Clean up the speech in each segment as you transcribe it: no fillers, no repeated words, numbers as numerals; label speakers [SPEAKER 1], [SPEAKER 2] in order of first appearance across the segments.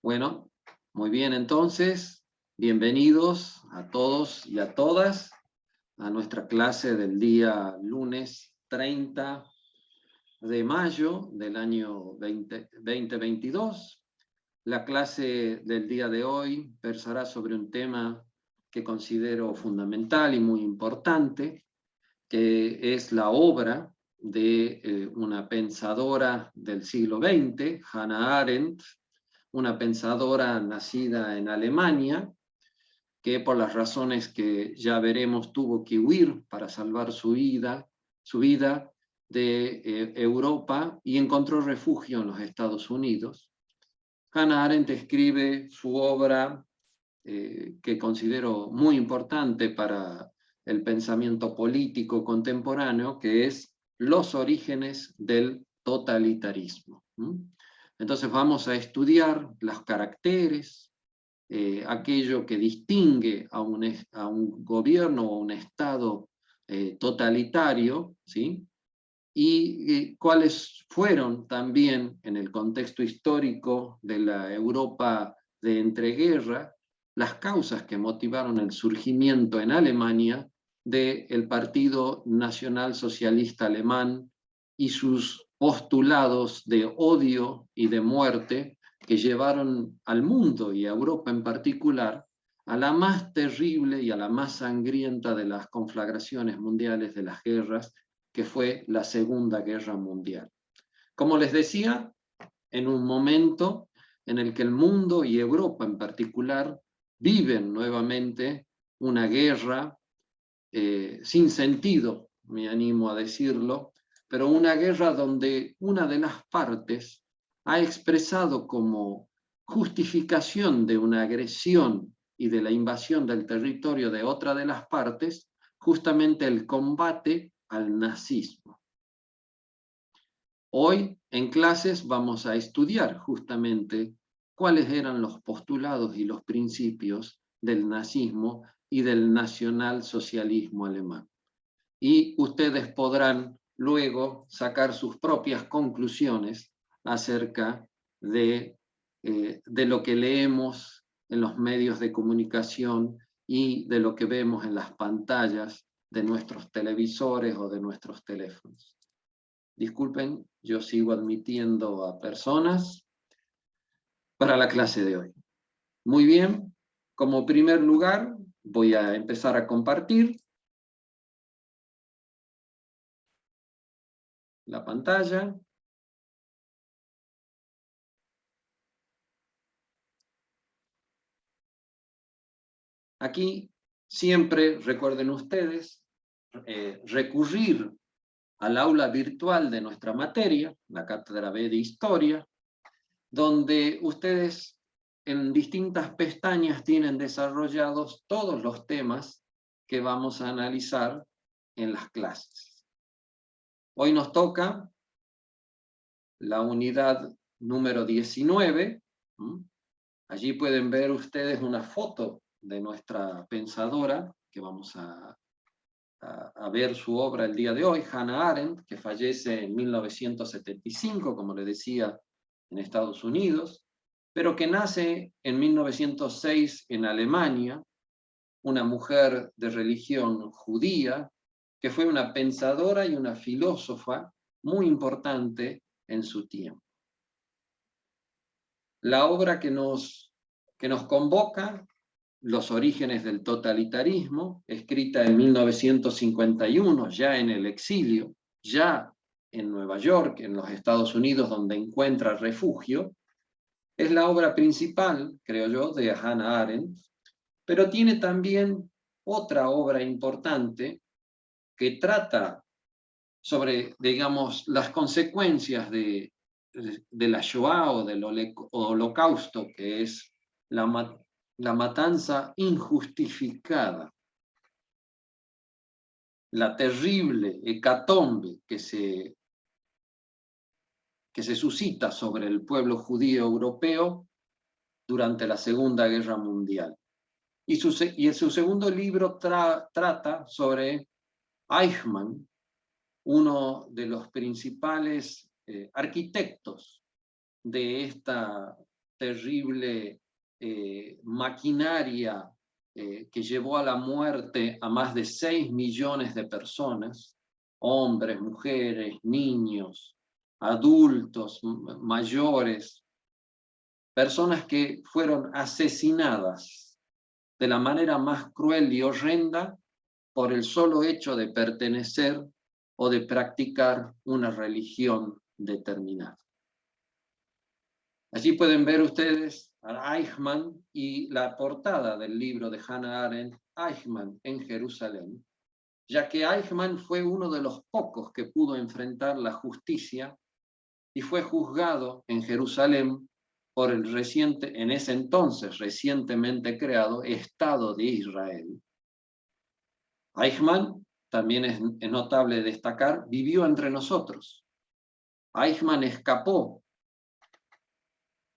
[SPEAKER 1] Bueno, muy bien entonces, bienvenidos a todos y a todas a nuestra clase del día lunes 30 de mayo del año 2022. La clase del día de hoy versará sobre un tema que considero fundamental y muy importante, que es la obra de una pensadora del siglo XX, Hannah Arendt, una pensadora nacida en Alemania, que por las razones que ya veremos tuvo que huir para salvar su vida de Europa y encontró refugio en los Estados Unidos. Hannah Arendt escribe su obra que considero muy importante para el pensamiento político contemporáneo, que es Los orígenes del totalitarismo. Entonces vamos a estudiar los caracteres, aquello que distingue a un gobierno o a un Estado totalitario, ¿sí? Y cuáles fueron también en el contexto histórico de la Europa de entreguerra las causas que motivaron el surgimiento en Alemania del Partido Nacional Socialista Alemán y sus postulados de odio y de muerte que llevaron al mundo y a Europa en particular a la más terrible y a la más sangrienta de las conflagraciones mundiales de las guerras, que fue la Segunda Guerra Mundial. Como les decía, en un momento en el que el mundo y Europa en particular viven nuevamente una guerra sin sentido, me animo a decirlo, pero una guerra donde una de las partes ha expresado como justificación de una agresión y de la invasión del territorio de otra de las partes, justamente el combate al nazismo. Hoy en clases vamos a estudiar justamente cuáles eran los postulados y los principios del nazismo y del nacionalsocialismo alemán. Y ustedes podrán luego sacar sus propias conclusiones acerca de lo que leemos en los medios de comunicación y de lo que vemos en las pantallas de nuestros televisores o de nuestros teléfonos. Disculpen, yo sigo admitiendo a personas para la clase de hoy. Muy bien, como primer lugar voy a empezar a compartir la pantalla. Aquí siempre, recuerden ustedes, recurrir al aula virtual de nuestra materia, la Cátedra B de Historia, donde ustedes en distintas pestañas tienen desarrollados todos los temas que vamos a analizar en las clases. Hoy nos toca la unidad número 19. Allí pueden ver ustedes una foto de nuestra pensadora, que vamos a ver su obra el día de hoy, Hannah Arendt, que fallece en 1975, como le decía, en Estados Unidos, pero que nace en 1906 en Alemania, una mujer de religión judía, que fue una pensadora y una filósofa muy importante en su tiempo. La obra que nos convoca, Los orígenes del totalitarismo, escrita en 1951, ya en el exilio, ya en Nueva York, en los Estados Unidos, donde encuentra refugio, es la obra principal, creo yo, de Hannah Arendt, pero tiene también otra obra importante que trata sobre, digamos, las consecuencias de la Shoah o del Holocausto, que es la matanza injustificada, la terrible hecatombe que se suscita sobre el pueblo judío europeo durante la Segunda Guerra Mundial. Y en su segundo libro trata sobre Eichmann, uno de los principales arquitectos de esta terrible maquinaria que llevó a la muerte a más de 6 millones de personas, hombres, mujeres, niños, adultos, mayores, personas que fueron asesinadas de la manera más cruel y horrenda por el solo hecho de pertenecer o de practicar una religión determinada. Allí pueden ver ustedes a Eichmann y la portada del libro de Hannah Arendt, Eichmann en Jerusalén, ya que Eichmann fue uno de los pocos que pudo enfrentar la justicia y fue juzgado en Jerusalén por el en ese entonces recientemente creado Estado de Israel. Eichmann, también es notable destacar, vivió entre nosotros. Eichmann escapó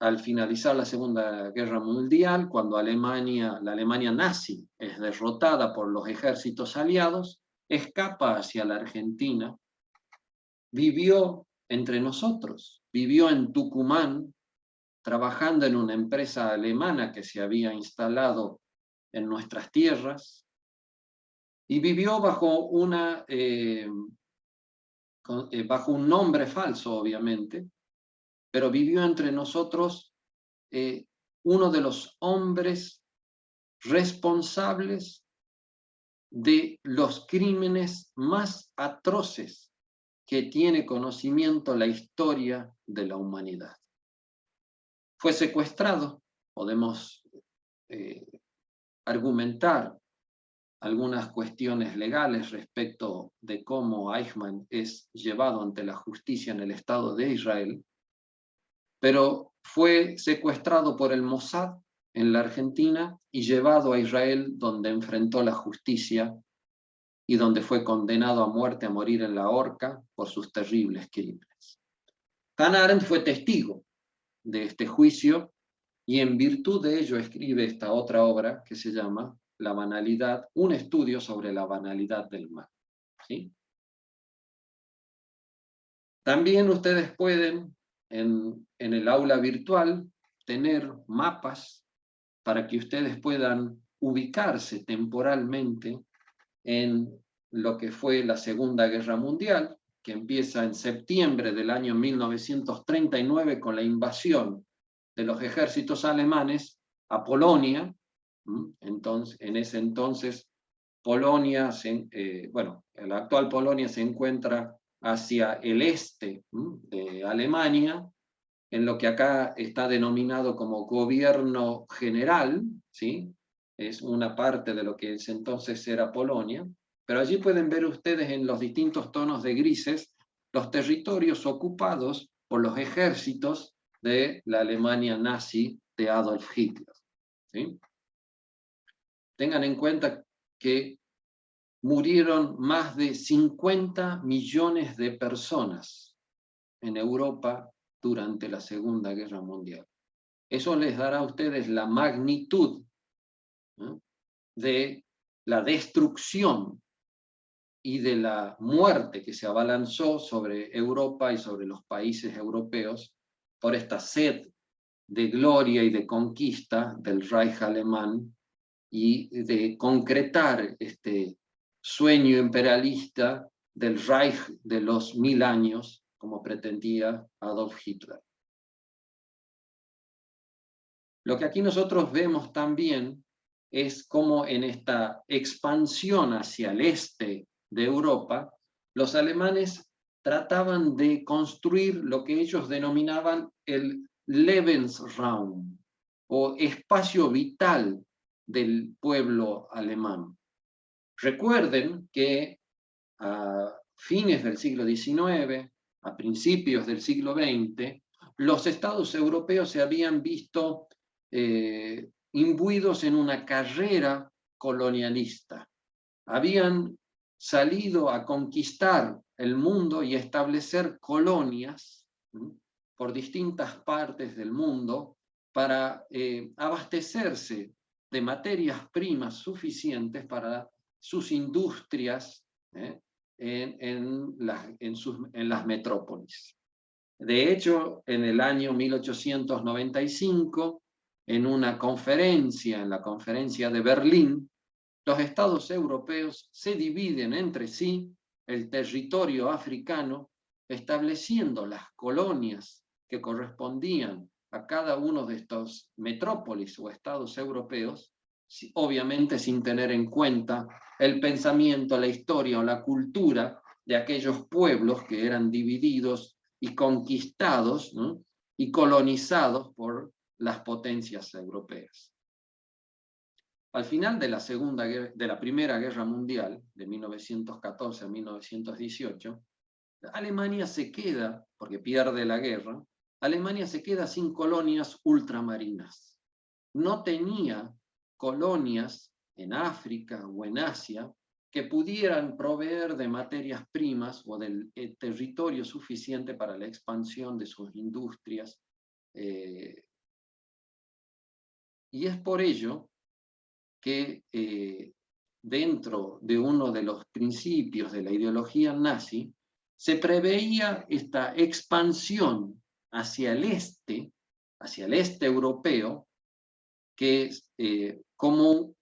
[SPEAKER 1] al finalizar la Segunda Guerra Mundial, cuando la Alemania nazi es derrotada por los ejércitos aliados, escapa hacia la Argentina, vivió entre nosotros, vivió en Tucumán, trabajando en una empresa alemana que se había instalado en nuestras tierras, y vivió bajo un nombre falso, obviamente, pero vivió entre nosotros uno de los hombres responsables de los crímenes más atroces que tiene conocimiento la historia de la humanidad. Fue secuestrado, podemos argumentar algunas cuestiones legales respecto de cómo Eichmann es llevado ante la justicia en el Estado de Israel, pero fue secuestrado por el Mossad en la Argentina y llevado a Israel, donde enfrentó la justicia y donde fue condenado a muerte, a morir en la horca por sus terribles crímenes. Hannah Arendt fue testigo de este juicio y en virtud de ello escribe esta otra obra que se llama La banalidad, un estudio sobre la banalidad del mal. ¿Sí? También ustedes pueden, en el aula virtual, tener mapas para que ustedes puedan ubicarse temporalmente en lo que fue la Segunda Guerra Mundial, que empieza en septiembre del año 1939 con la invasión de los ejércitos alemanes a Polonia. Entonces, en ese entonces, Polonia, la actual Polonia se encuentra hacia el este de Alemania, en lo que acá está denominado como gobierno general, ¿sí? Es una parte de lo que ese entonces era Polonia, pero allí pueden ver ustedes en los distintos tonos de grises los territorios ocupados por los ejércitos de la Alemania nazi de Adolf Hitler. ¿Sí? Tengan en cuenta que murieron más de 50 millones de personas en Europa durante la Segunda Guerra Mundial. Eso les dará a ustedes la magnitud, ¿no?, de la destrucción y de la muerte que se abalanzó sobre Europa y sobre los países europeos por esta sed de gloria y de conquista del Reich alemán y de concretar este sueño imperialista del Reich de los 1000 años, como pretendía Adolf Hitler. Lo que aquí nosotros vemos también es cómo en esta expansión hacia el este de Europa, los alemanes trataban de construir lo que ellos denominaban el Lebensraum, o espacio vital del pueblo alemán. Recuerden que a fines del siglo XIX, a principios del siglo XX, los estados europeos se habían visto imbuidos en una carrera colonialista. Habían salido a conquistar el mundo y establecer colonias por distintas partes del mundo para abastecerse de materias primas suficientes para sus industrias en las metrópolis. De hecho, en el año 1895, en una conferencia, en la conferencia de Berlín, los estados europeos se dividen entre sí el territorio africano, estableciendo las colonias que correspondían a cada uno de estos metrópolis o estados europeos, obviamente sin tener en cuenta el pensamiento, la historia o la cultura de aquellos pueblos que eran divididos y conquistados, ¿no?, y colonizados por las potencias europeas. Al final de la Primera Guerra Mundial, de 1914 a 1918, Alemania se queda, porque pierde la guerra, Alemania se queda sin colonias ultramarinas. No tenía colonias en África o en Asia que pudieran proveer de materias primas o del territorio suficiente para la expansión de sus industrias. Y es por ello que dentro de uno de los principios de la ideología nazi, se preveía esta expansión hacia el este europeo, que es como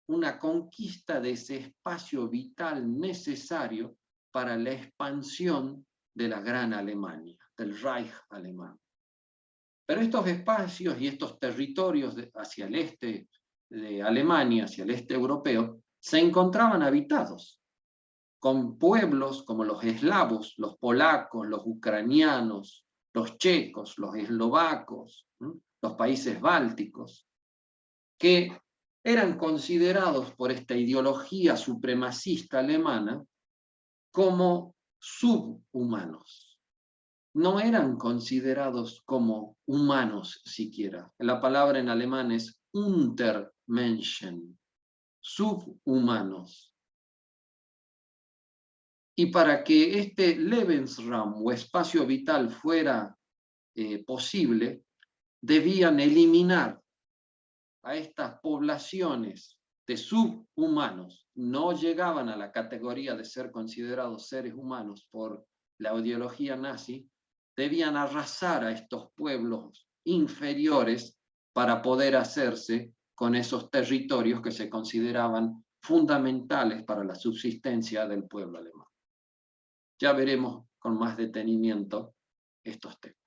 [SPEAKER 1] una conquista de ese espacio vital necesario para la expansión de la Gran Alemania, del Reich alemán. Pero estos espacios y estos territorios hacia el este de Alemania, hacia el este europeo, se encontraban habitados, con pueblos como los eslavos, los polacos, los ucranianos, los checos, los eslovacos, los países bálticos, que eran considerados por esta ideología supremacista alemana como subhumanos. No eran considerados como humanos siquiera. La palabra en alemán es Untermenschen, subhumanos. Y para que este Lebensraum o espacio vital fuera posible, debían eliminar a estas poblaciones de subhumanos. No llegaban a la categoría de ser considerados seres humanos por la ideología nazi, debían arrasar a estos pueblos inferiores para poder hacerse con esos territorios que se consideraban fundamentales para la subsistencia del pueblo alemán. Ya veremos con más detenimiento estos temas.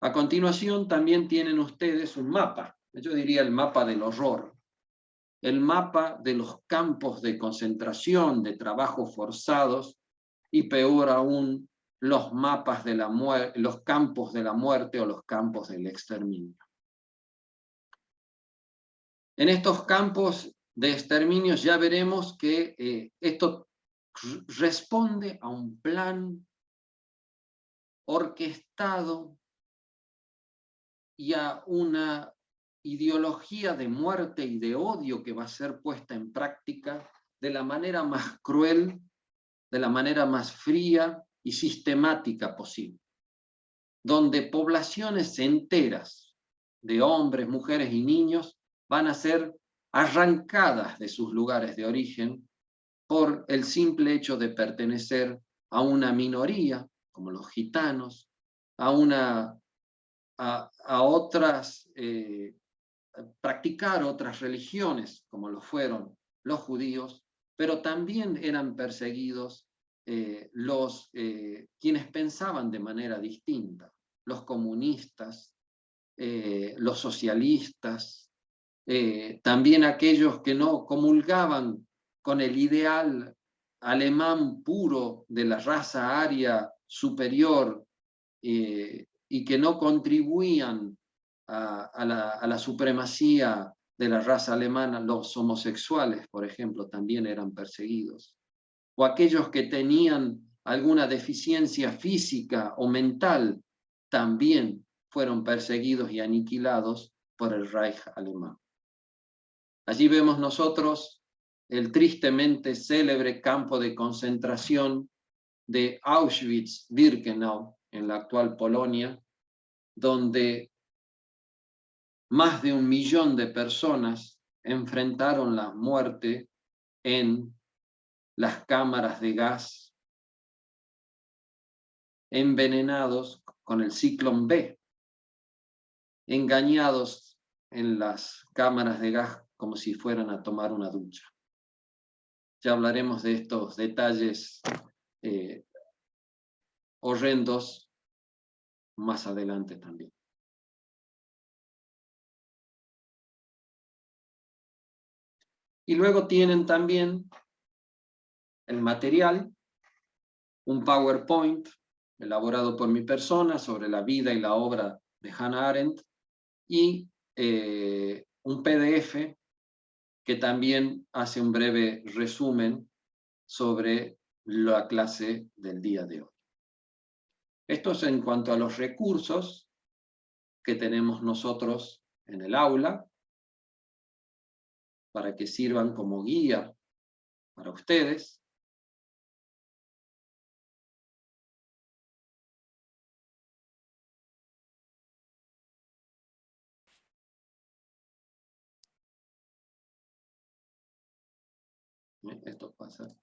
[SPEAKER 1] A continuación también tienen ustedes un mapa, yo diría el mapa del horror, el mapa de los campos de concentración, de trabajos forzados, y peor aún, los mapas de los campos de la muerte o los campos del exterminio. En estos campos de exterminio ya veremos que esto responde a un plan orquestado y a una ideología de muerte y de odio que va a ser puesta en práctica de la manera más cruel, de la manera más fría y sistemática posible, donde poblaciones enteras de hombres, mujeres y niños van a ser arrancadas de sus lugares de origen por el simple hecho de pertenecer a una minoría, como los gitanos, a otras, practicar otras religiones, como lo fueron los judíos, pero también eran perseguidos quienes pensaban de manera distinta, los comunistas, los socialistas, también aquellos que no comulgaban con el ideal alemán puro de la raza aria superior, y que no contribuían a la supremacía de la raza alemana. Los homosexuales, por ejemplo, también eran perseguidos. O aquellos que tenían alguna deficiencia física o mental, también fueron perseguidos y aniquilados por el Reich alemán. Allí vemos nosotros el tristemente célebre campo de concentración de Auschwitz-Birkenau, en la actual Polonia, donde más de 1 millón de personas enfrentaron la muerte en las cámaras de gas envenenados con el ciclón B, engañados en las cámaras de gas como si fueran a tomar una ducha. Ya hablaremos de estos detalles horrendos más adelante también. Y luego tienen también el material, un PowerPoint elaborado por mi persona sobre la vida y la obra de Hannah Arendt, y un PDF que también hace un breve resumen sobre la clase del día de hoy. Esto es en cuanto a los recursos que tenemos nosotros en el aula, para que sirvan como guía para ustedes. Esto pasa.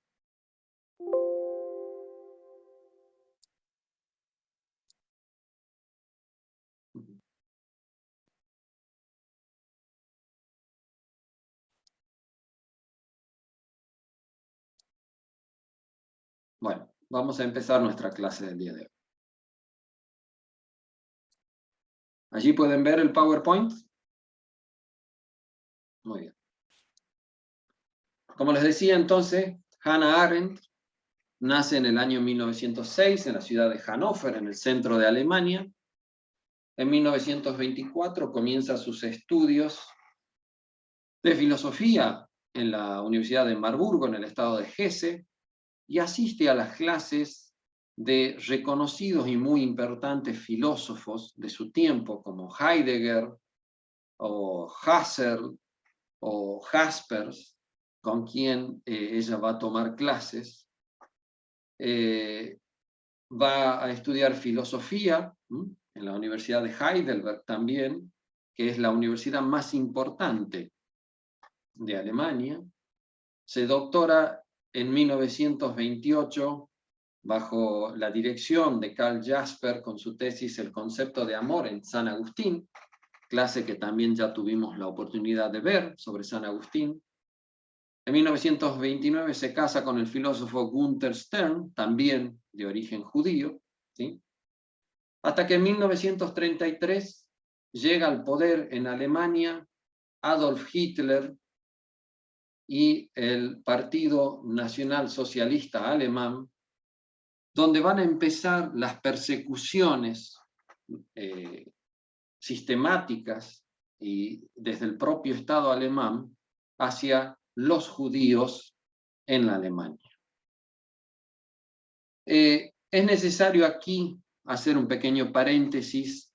[SPEAKER 1] Bueno, vamos a empezar nuestra clase del día de hoy. Allí pueden ver el PowerPoint. Muy bien. Como les decía entonces, Hannah Arendt nace en el año 1906 en la ciudad de Hannover, en el centro de Alemania. En 1924 comienza sus estudios de filosofía en la Universidad de Marburgo, en el estado de Hesse, y asiste a las clases de reconocidos y muy importantes filósofos de su tiempo, como Heidegger, o Husserl, o Jaspers, con quien ella va a tomar clases. Va a estudiar filosofía en la Universidad de Heidelberg también, que es la universidad más importante de Alemania. Se doctora en 1928 bajo la dirección de Karl Jasper con su tesis El concepto de amor en San Agustín, clase que también ya tuvimos la oportunidad de ver sobre San Agustín. En 1929 se casa con el filósofo Gunther Stern, también de origen judío, ¿sí? Hasta que en 1933 llega al poder en Alemania Adolf Hitler y el Partido Nacional Socialista Alemán, donde van a empezar las persecuciones sistemáticas y desde el propio Estado alemán hacia los judíos en la Alemania. Es necesario aquí hacer un pequeño paréntesis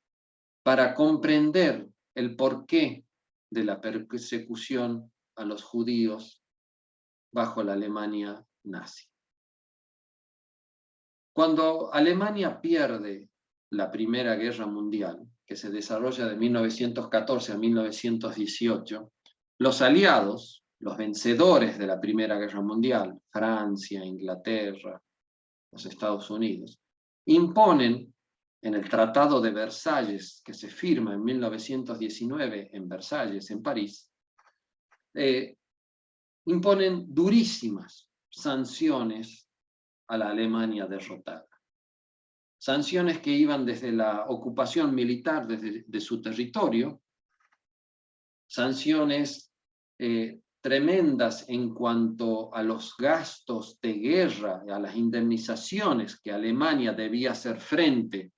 [SPEAKER 1] para comprender el porqué de la persecución a los judíos bajo la Alemania nazi. Cuando Alemania pierde la Primera Guerra Mundial, que se desarrolla de 1914 a 1918, los aliados, los vencedores de la Primera Guerra Mundial, Francia, Inglaterra, los Estados Unidos, imponen en el Tratado de Versalles, que se firma en 1919 en Versalles, en París, imponen durísimas sanciones a la Alemania derrotada. Sanciones que iban desde la ocupación militar de su territorio, sanciones tremendas en cuanto a los gastos de guerra, a las indemnizaciones que Alemania debía hacer frente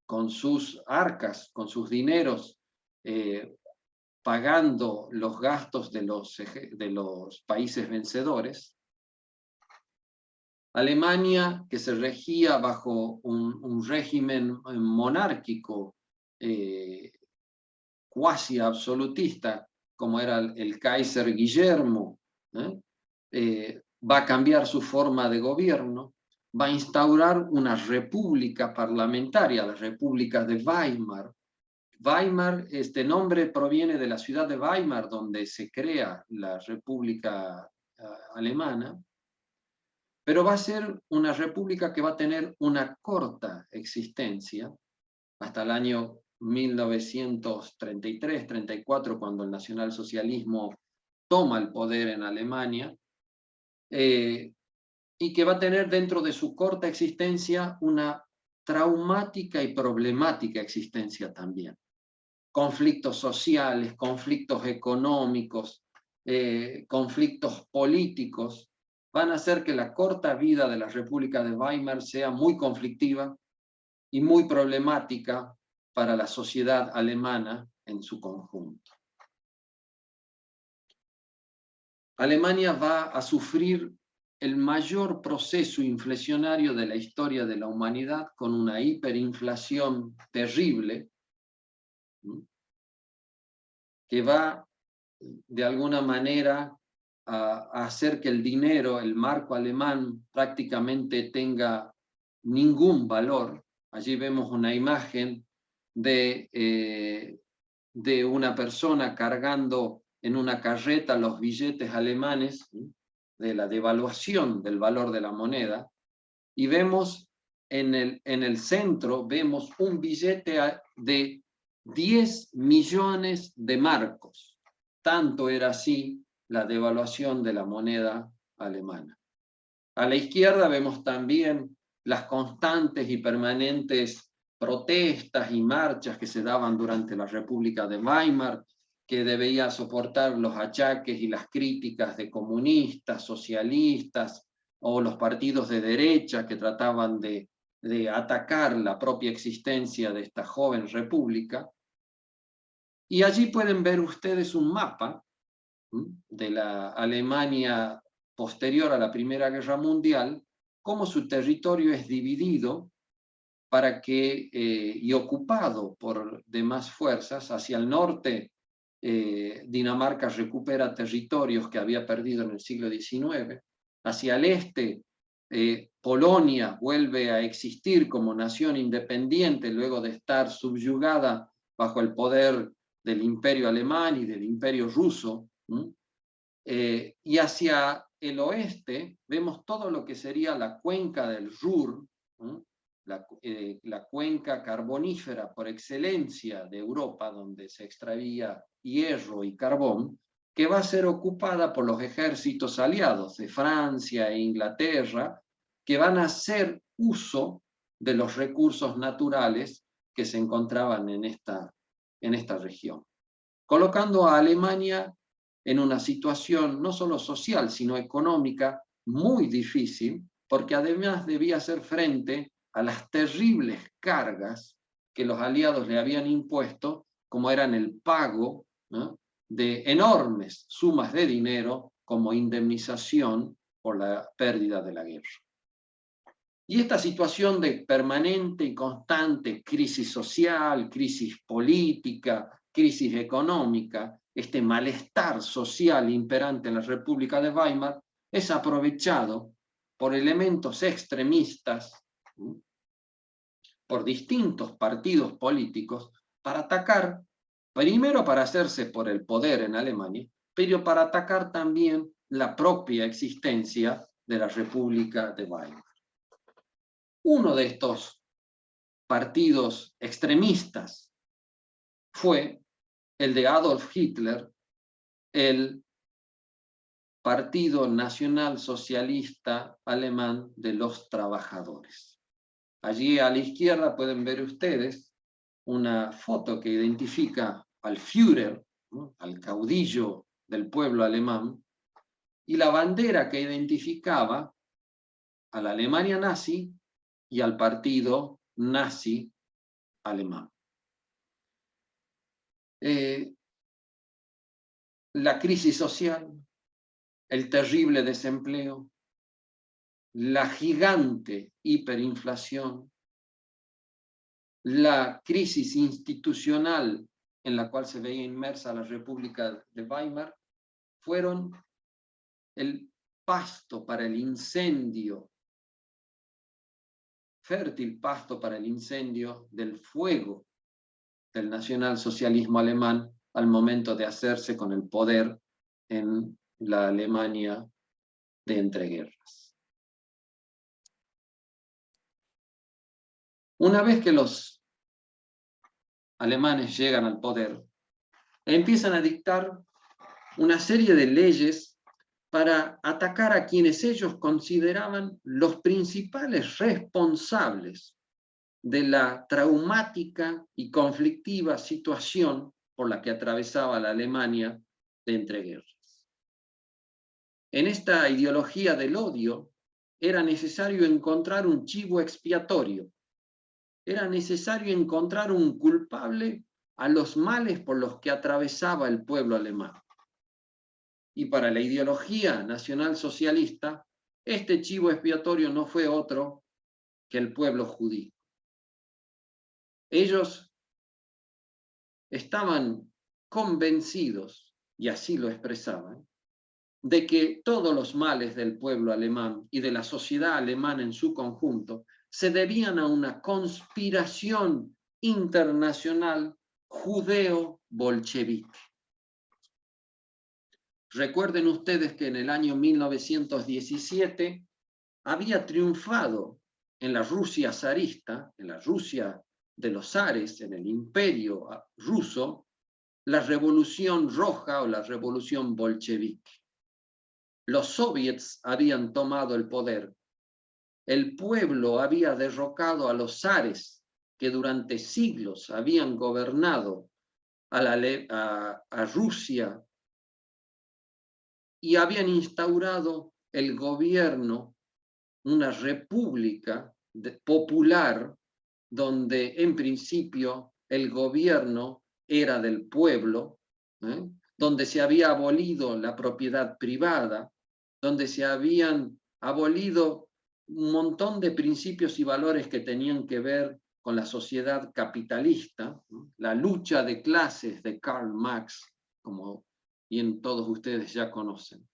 [SPEAKER 1] con sus arcas, con sus dineros, pagando los gastos de los países vencedores. Alemania, que se regía bajo un régimen monárquico cuasi absolutista, como era el Kaiser Guillermo, va a cambiar su forma de gobierno, va a instaurar una república parlamentaria, la República de Weimar. Weimar, este nombre proviene de la ciudad de Weimar, donde se crea la República Alemana. pero va a ser una república que va a tener una corta existencia, hasta el año 1933-34, cuando el nacionalsocialismo toma el poder en Alemania, y que va a tener dentro de su corta existencia una traumática y problemática existencia también. Conflictos sociales, conflictos económicos, conflictos políticos, van a hacer que la corta vida de la República de Weimar sea muy conflictiva y muy problemática para la sociedad alemana en su conjunto. Alemania va a sufrir el mayor proceso inflacionario de la historia de la humanidad, con una hiperinflación terrible, que va de alguna manera a hacer que el dinero, el marco alemán, prácticamente tenga ningún valor. Allí vemos una imagen de una persona cargando en una carreta los billetes alemanes, de la devaluación del valor de la moneda, y vemos en el centro, vemos un billete de 10 millones de marcos. Tanto era así la devaluación de la moneda alemana. A la izquierda vemos también las constantes y permanentes protestas y marchas que se daban durante la República de Weimar, que debía soportar los achaques y las críticas de comunistas, socialistas o los partidos de derecha que trataban de atacar la propia existencia de esta joven república. Y allí pueden ver ustedes un mapa de la Alemania posterior a la Primera Guerra Mundial, cómo su territorio es dividido para que, y ocupado por demás fuerzas. Hacia el norte, Dinamarca recupera territorios que había perdido en el siglo XIX. Hacia el este, Polonia vuelve a existir como nación independiente luego de estar subyugada bajo el poder del Imperio Alemán y del Imperio Ruso. Y hacia el oeste vemos todo lo que sería la cuenca del Ruhr, la cuenca carbonífera por excelencia de Europa, donde se extraía hierro y carbón, que va a ser ocupada por los ejércitos aliados de Francia e Inglaterra, que van a hacer uso de los recursos naturales que se encontraban en esta región, colocando a Alemania en una situación no solo social, sino económica muy difícil, porque además debía hacer frente a las terribles cargas que los aliados le habían impuesto, como eran el pago, ¿no?, de enormes sumas de dinero como indemnización por la pérdida de la guerra. Y esta situación de permanente y constante crisis social, crisis política, crisis económica, este malestar social imperante en la República de Weimar, es aprovechado por elementos extremistas, por distintos partidos políticos, para atacar, primero para hacerse por el poder en Alemania, pero para atacar también la propia existencia de la República de Weimar. Uno de estos partidos extremistas fue el de Adolf Hitler, el Partido Nacional Socialista Alemán de los Trabajadores. Allí a la izquierda pueden ver ustedes una foto que identifica al Führer, ¿no?, al caudillo del pueblo alemán, y la bandera que identificaba a la Alemania nazi y al partido nazi alemán. La crisis social, el terrible desempleo, la gigante hiperinflación, la crisis institucional en la cual se veía inmersa la República de Weimar, fueron el pasto para el incendio, fértil pasto para el incendio del fuego del nacionalsocialismo alemán al momento de hacerse con el poder en la Alemania de entreguerras. Una vez que los alemanes llegan al poder, empiezan a dictar una serie de leyes para atacar a quienes ellos consideraban los principales responsables de la traumática y conflictiva situación por la que atravesaba la Alemania de entreguerras. En esta ideología del odio era necesario encontrar un chivo expiatorio, era necesario encontrar un culpable a los males por los que atravesaba el pueblo alemán. Y para la ideología nacionalsocialista, este chivo expiatorio no fue otro que el pueblo judío. Ellos estaban convencidos, y así lo expresaban, de que todos los males del pueblo alemán y de la sociedad alemana en su conjunto se debían a una conspiración internacional judeo-bolchevique. Recuerden ustedes que en el año 1917 había triunfado en la Rusia zarista, en la Rusia de los zares, en el imperio ruso, la revolución roja o la revolución bolchevique. Los soviets habían tomado el poder. El pueblo había derrocado a los zares que durante siglos habían gobernado a Rusia y habían instaurado el gobierno, una república popular, donde en principio el gobierno era del pueblo, donde se había abolido la propiedad privada, donde se habían abolido un montón de principios y valores que tenían que ver con la sociedad capitalista, la lucha de clases de Karl Marx, como bien todos ustedes ya conocen.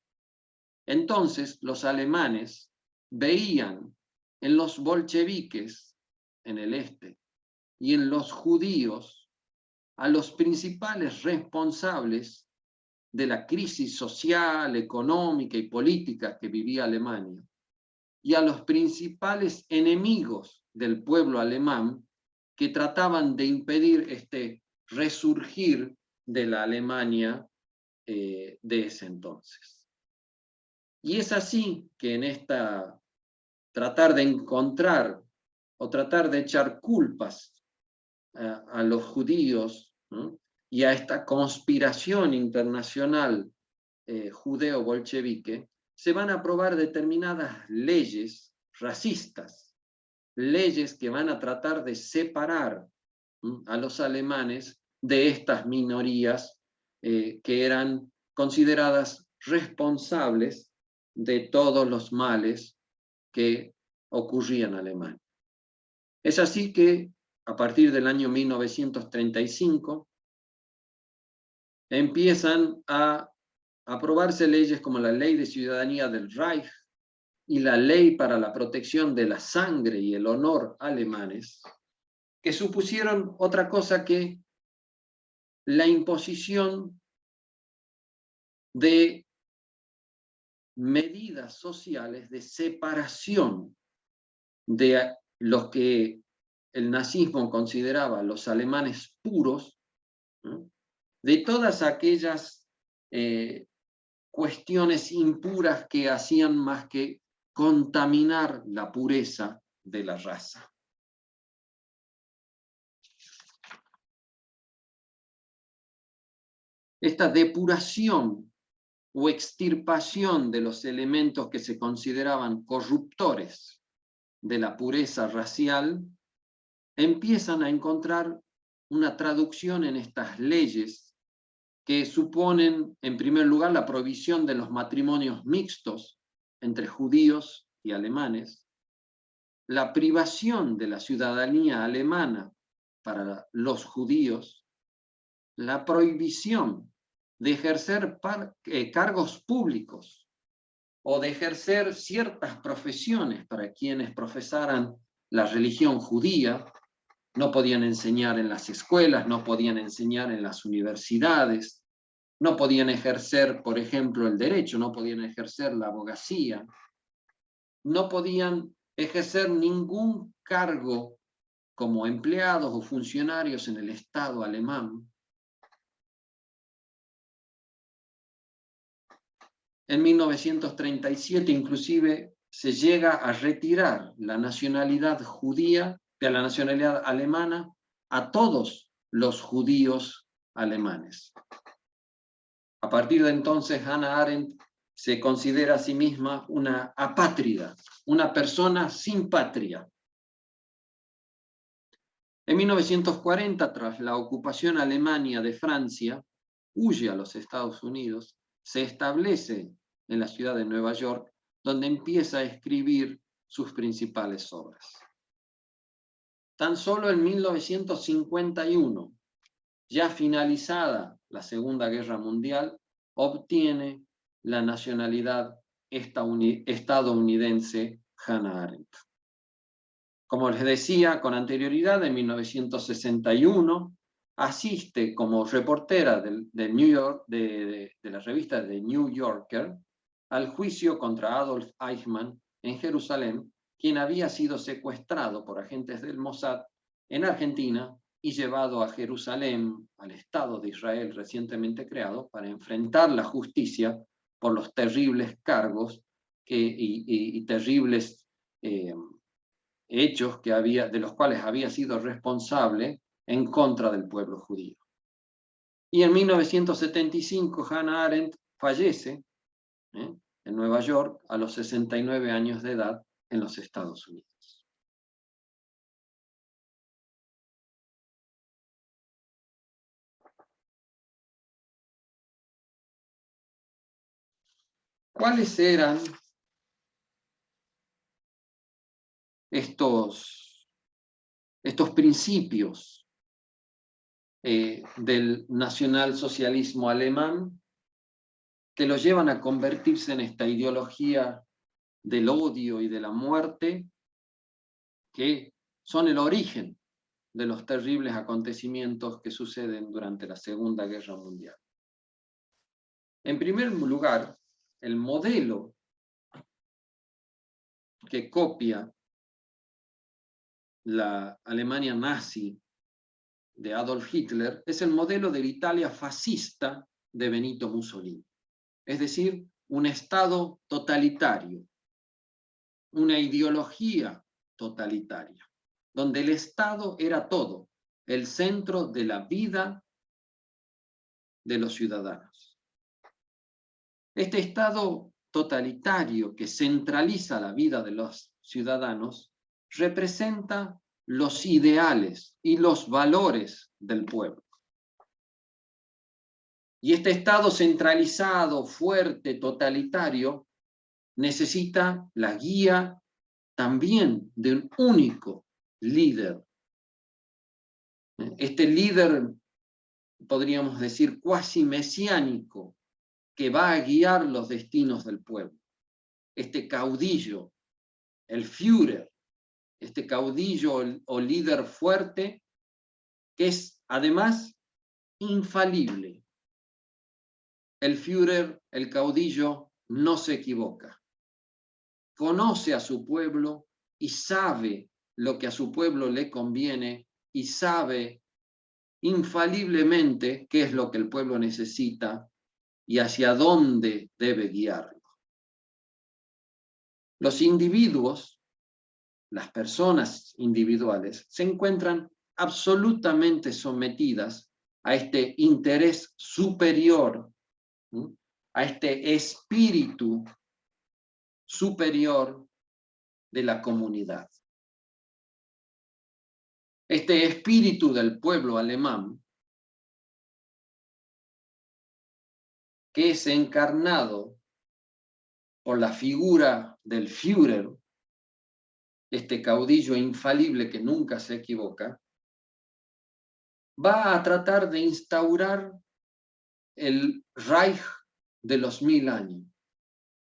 [SPEAKER 1] Entonces, los alemanes veían en los bolcheviques en el este y en los judíos a los principales responsables de la crisis social, económica y política que vivía Alemania, y a los principales enemigos del pueblo alemán que trataban de impedir este resurgir de la Alemania de ese entonces. Y es así que en esta tratar de encontrar o tratar de echar culpas a los judíos, ¿no?, y a esta conspiración internacional judeo-bolchevique, se van a aprobar determinadas leyes racistas, leyes que van a tratar de separar a los alemanes de estas minorías que eran consideradas responsables de todos los males que ocurrían en Alemania. Es así que a partir del año 1935 empiezan a aprobarse leyes como la Ley de Ciudadanía del Reich y la Ley para la Protección de la Sangre y el Honor alemanes, que supusieron otra cosa que la imposición de medidas sociales de separación de los que el nazismo consideraba los alemanes puros, ¿no?, de todas aquellas cuestiones impuras que hacían más que contaminar la pureza de la raza. Esta depuración o extirpación de los elementos que se consideraban corruptores de la pureza racial empiezan a encontrar una traducción en estas leyes que suponen, en primer lugar, la prohibición de los matrimonios mixtos entre judíos y alemanes, la privación de la ciudadanía alemana para los judíos, la prohibición de ejercer cargos públicos o de ejercer ciertas profesiones para quienes profesaran la religión judía. No podían enseñar en las escuelas, no podían enseñar en las universidades, no podían ejercer, por ejemplo, el derecho, no podían ejercer la abogacía, no podían ejercer ningún cargo como empleados o funcionarios en el Estado alemán. En 1937 inclusive se llega a retirar la nacionalidad judía de la nacionalidad alemana a todos los judíos alemanes. A partir de entonces, Hannah Arendt se considera a sí misma una apátrida, una persona sin patria. En 1940, tras la ocupación alemana de Francia, huye a los Estados Unidos, se establece en la ciudad de Nueva York, donde empieza a escribir sus principales obras. Tan solo en 1951, ya finalizada la Segunda Guerra Mundial, obtiene la nacionalidad estadounidense Hannah Arendt. Como les decía con anterioridad, en 1961 asiste como reportera de New York, de la revista The New Yorker, al juicio contra Adolf Eichmann en Jerusalén, quien había sido secuestrado por agentes del Mossad en Argentina y llevado a Jerusalén, al Estado de Israel recientemente creado, para enfrentar la justicia por los terribles cargos y terribles hechos de los cuales había sido responsable en contra del pueblo judío. Y en 1975 Hannah Arendt fallece en Nueva York a los 69 años de edad en los Estados Unidos. ¿Cuáles eran estos principios del nacionalsocialismo alemán que lo llevan a convertirse en esta ideología del odio y de la muerte, que son el origen de los terribles acontecimientos que suceden durante la Segunda Guerra Mundial? En primer lugar, el modelo que copia la Alemania nazi de Adolf Hitler es el modelo de la Italia fascista de Benito Mussolini. Es decir, un Estado totalitario, una ideología totalitaria, donde el Estado era todo, el centro de la vida de los ciudadanos. Este Estado totalitario que centraliza la vida de los ciudadanos representa los ideales y los valores del pueblo. Y este Estado centralizado, fuerte, totalitario, necesita la guía también de un único líder. Este líder, podríamos decir, cuasi mesiánico, que va a guiar los destinos del pueblo. Este caudillo, el Führer, este caudillo o líder fuerte, que es además infalible. El Führer, el caudillo, no se equivoca. Conoce a su pueblo y sabe lo que a su pueblo le conviene y sabe infaliblemente qué es lo que el pueblo necesita y hacia dónde debe guiarlo. Los individuos, las personas individuales, se encuentran absolutamente sometidas a este interés superior, a este espíritu superior de la comunidad. Este espíritu del pueblo alemán, que es encarnado por la figura del Führer, este caudillo infalible que nunca se equivoca, va a tratar de instaurar el Reich de los 1000 años.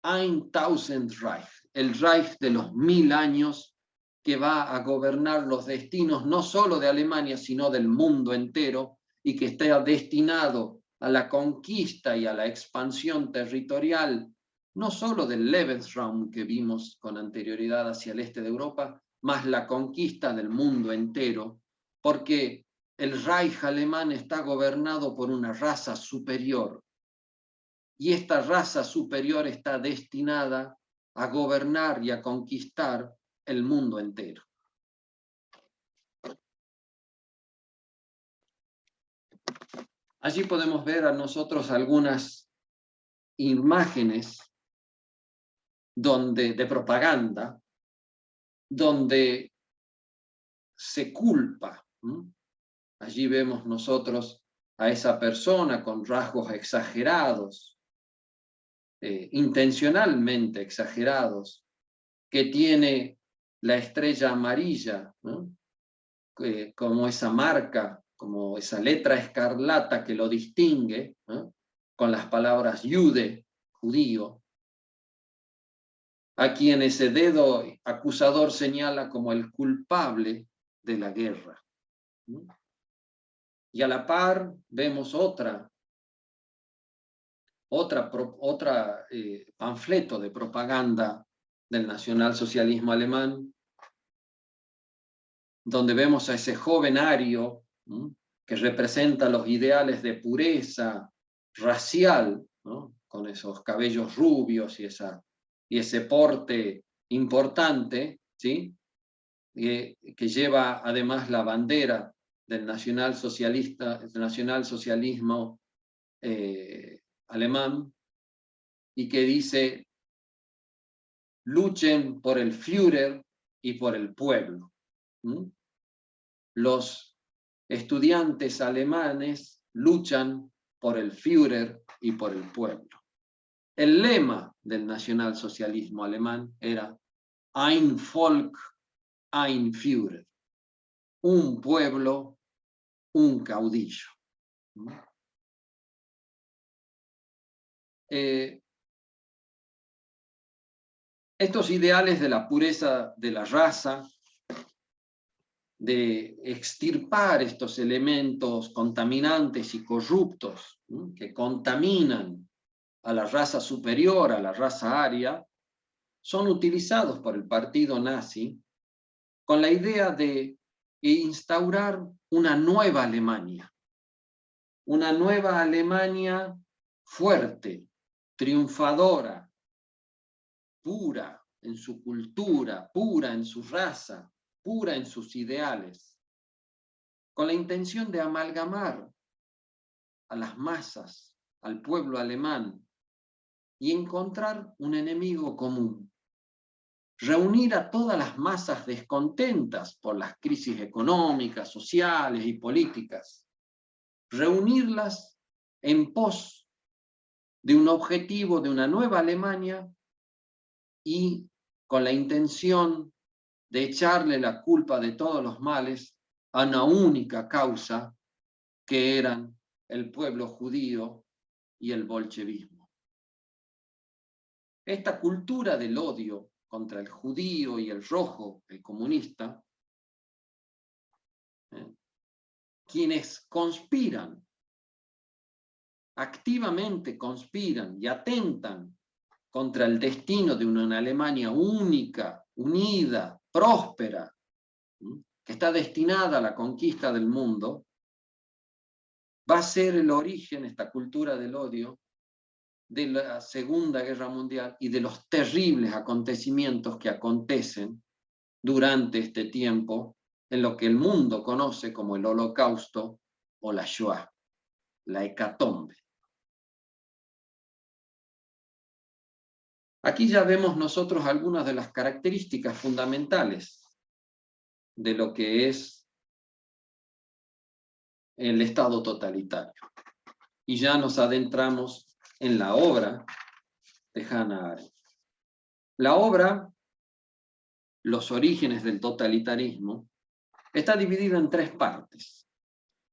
[SPEAKER 1] Ein Tausendreich, el Reich de los 1000 años, que va a gobernar los destinos no solo de Alemania, sino del mundo entero, y que está destinado a la conquista y a la expansión territorial, no solo del Lebensraum que vimos con anterioridad hacia el este de Europa, más la conquista del mundo entero, porque el Reich alemán está gobernado por una raza superior, y esta raza superior está destinada a gobernar y a conquistar el mundo entero. Allí podemos ver a nosotros algunas imágenes de propaganda, donde se culpa. Allí vemos nosotros a esa persona con rasgos exagerados, intencionalmente exagerados, que tiene la estrella amarilla, ¿no? Como esa marca, como esa letra escarlata que lo distingue, ¿no? Con las palabras Jude, judío, a quien ese dedo acusador señala como el culpable de la guerra. Y a la par vemos otra panfleto de propaganda del nacionalsocialismo alemán, donde vemos a ese joven ario, ¿no? Que representa los ideales de pureza racial, ¿no? Con esos cabellos rubios y ese porte importante, ¿sí? Que lleva además la bandera del nacionalsocialismo alemán, y que dice: luchen por el Führer y por el pueblo. Los estudiantes alemanes luchan por el Führer y por el pueblo. El lema del nacionalsocialismo alemán era Ein Volk, ein Führer. Un pueblo, un caudillo. Estos ideales de la pureza de la raza, de extirpar estos elementos contaminantes y corruptos, que contaminan a la raza superior, a la raza aria, son utilizados por el partido nazi con la idea de instaurar una nueva Alemania fuerte, triunfadora, pura en su cultura, pura en su raza, pura en sus ideales, con la intención de amalgamar a las masas, al pueblo alemán, y encontrar un enemigo común. Reunir a todas las masas descontentas por las crisis económicas, sociales y políticas. Reunirlas en pos de un objetivo de una nueva Alemania y con la intención de echarle la culpa de todos los males a una única causa, que eran el pueblo judío y el bolchevismo. Esta cultura del odio contra el judío y el rojo, el comunista, quienes conspiran, activamente conspiran y atentan contra el destino de una Alemania única, unida, próspera, que está destinada a la conquista del mundo, va a ser el origen, esta cultura del odio, de la Segunda Guerra Mundial y de los terribles acontecimientos que acontecen durante este tiempo en lo que el mundo conoce como el Holocausto o la Shoah, la hecatombe. Aquí ya vemos nosotros algunas de las características fundamentales de lo que es el Estado totalitario. Y ya nos adentramos en la obra de Hannah Arendt. La obra, Los orígenes del totalitarismo, está dividida en tres partes.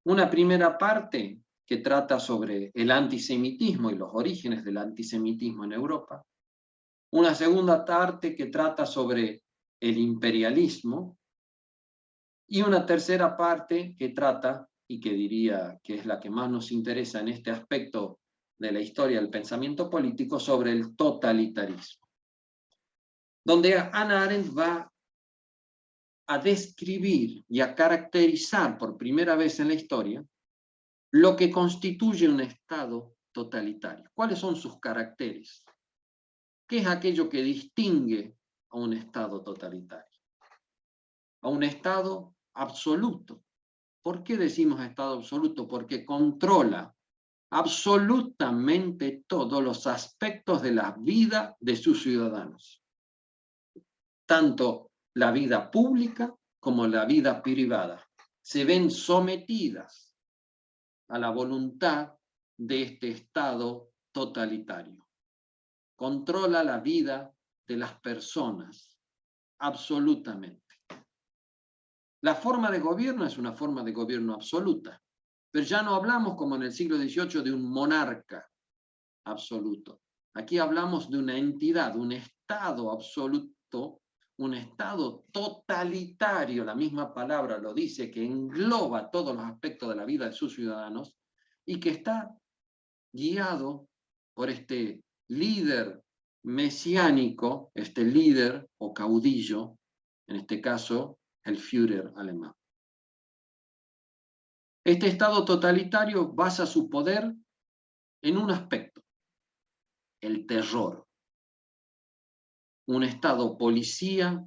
[SPEAKER 1] Una primera parte que trata sobre el antisemitismo y los orígenes del antisemitismo en Europa. Una segunda parte que trata sobre el imperialismo. Y una tercera parte que trata, y que diría que es la que más nos interesa en este aspecto de la historia del pensamiento político, sobre el totalitarismo. Donde Hannah Arendt va a describir y a caracterizar por primera vez en la historia lo que constituye un Estado totalitario. ¿Cuáles son sus caracteres? ¿Qué es aquello que distingue a un Estado totalitario? A un Estado absoluto. ¿Por qué decimos Estado absoluto? Porque controla absolutamente todos los aspectos de la vida de sus ciudadanos. Tanto la vida pública como la vida privada. Se ven sometidas a la voluntad de este Estado totalitario. Controla la vida de las personas, absolutamente. La forma de gobierno es una forma de gobierno absoluta, pero ya no hablamos como en el siglo XVIII de un monarca absoluto. Aquí hablamos de una entidad, un Estado absoluto, un Estado totalitario, la misma palabra lo dice, que engloba todos los aspectos de la vida de sus ciudadanos y que está guiado por este líder mesiánico, este líder o caudillo, en este caso el Führer alemán. Este Estado totalitario basa su poder en un aspecto, el terror. Un Estado policía,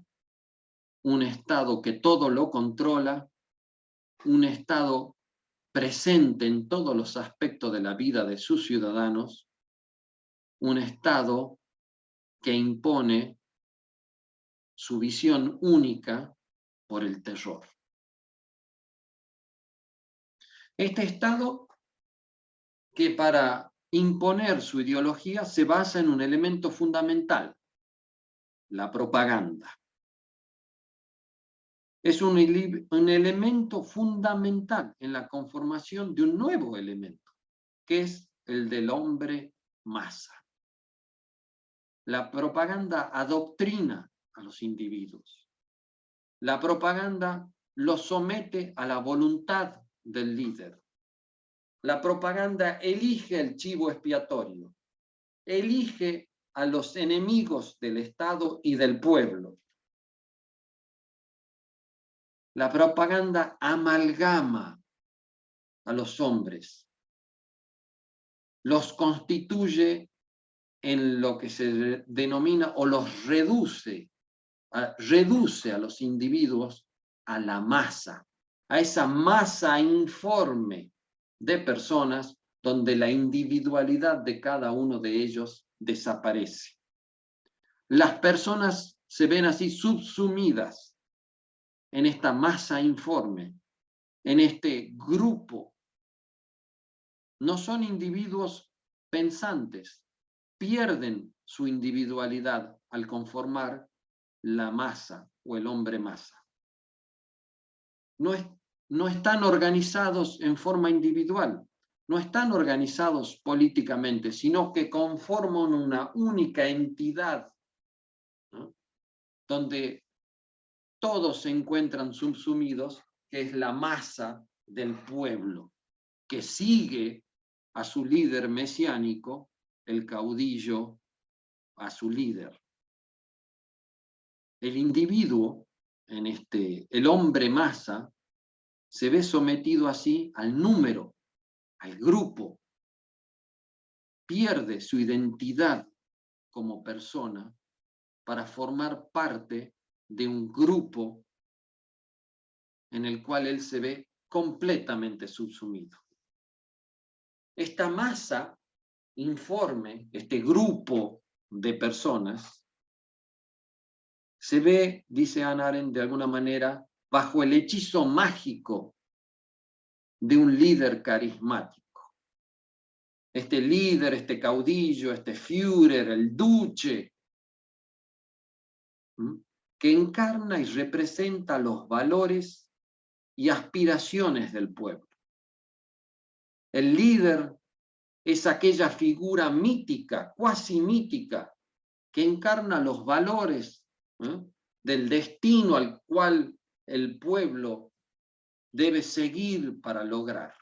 [SPEAKER 1] un Estado que todo lo controla, un Estado presente en todos los aspectos de la vida de sus ciudadanos, un Estado que impone su visión única por el terror. Este Estado que para imponer su ideología se basa en un elemento fundamental, la propaganda. Es un elemento fundamental en la conformación de un nuevo elemento, que es el del hombre masa. La propaganda adoctrina a los individuos. La propaganda los somete a la voluntad del líder. La propaganda elige el chivo expiatorio, elige a los enemigos del Estado y del pueblo. La propaganda amalgama a los hombres, los constituye en lo que se denomina o los reduce a los individuos a la masa, a esa masa informe de personas donde la individualidad de cada uno de ellos desaparece. Las personas se ven así subsumidas en esta masa informe, en este grupo. No son individuos pensantes, pierden su individualidad al conformar la masa o el hombre masa. No están organizados en forma individual, no están organizados políticamente, sino que conforman una única entidad, ¿no?, donde todos se encuentran subsumidos, que es la masa del pueblo, que sigue a su líder mesiánico, el caudillo, a su líder. El individuo, el hombre masa, se ve sometido así al número, al grupo, pierde su identidad como persona para formar parte de un grupo en el cual él se ve completamente subsumido. Esta masa informe, este grupo de personas, se ve, dice Hannah Arendt, de alguna manera, bajo el hechizo mágico de un líder carismático. Este líder, este caudillo, este Führer, el duce, que encarna y representa los valores y aspiraciones del pueblo. El líder es aquella figura mítica, cuasi mítica, que encarna los valores del destino al cual el pueblo debe seguir para lograr.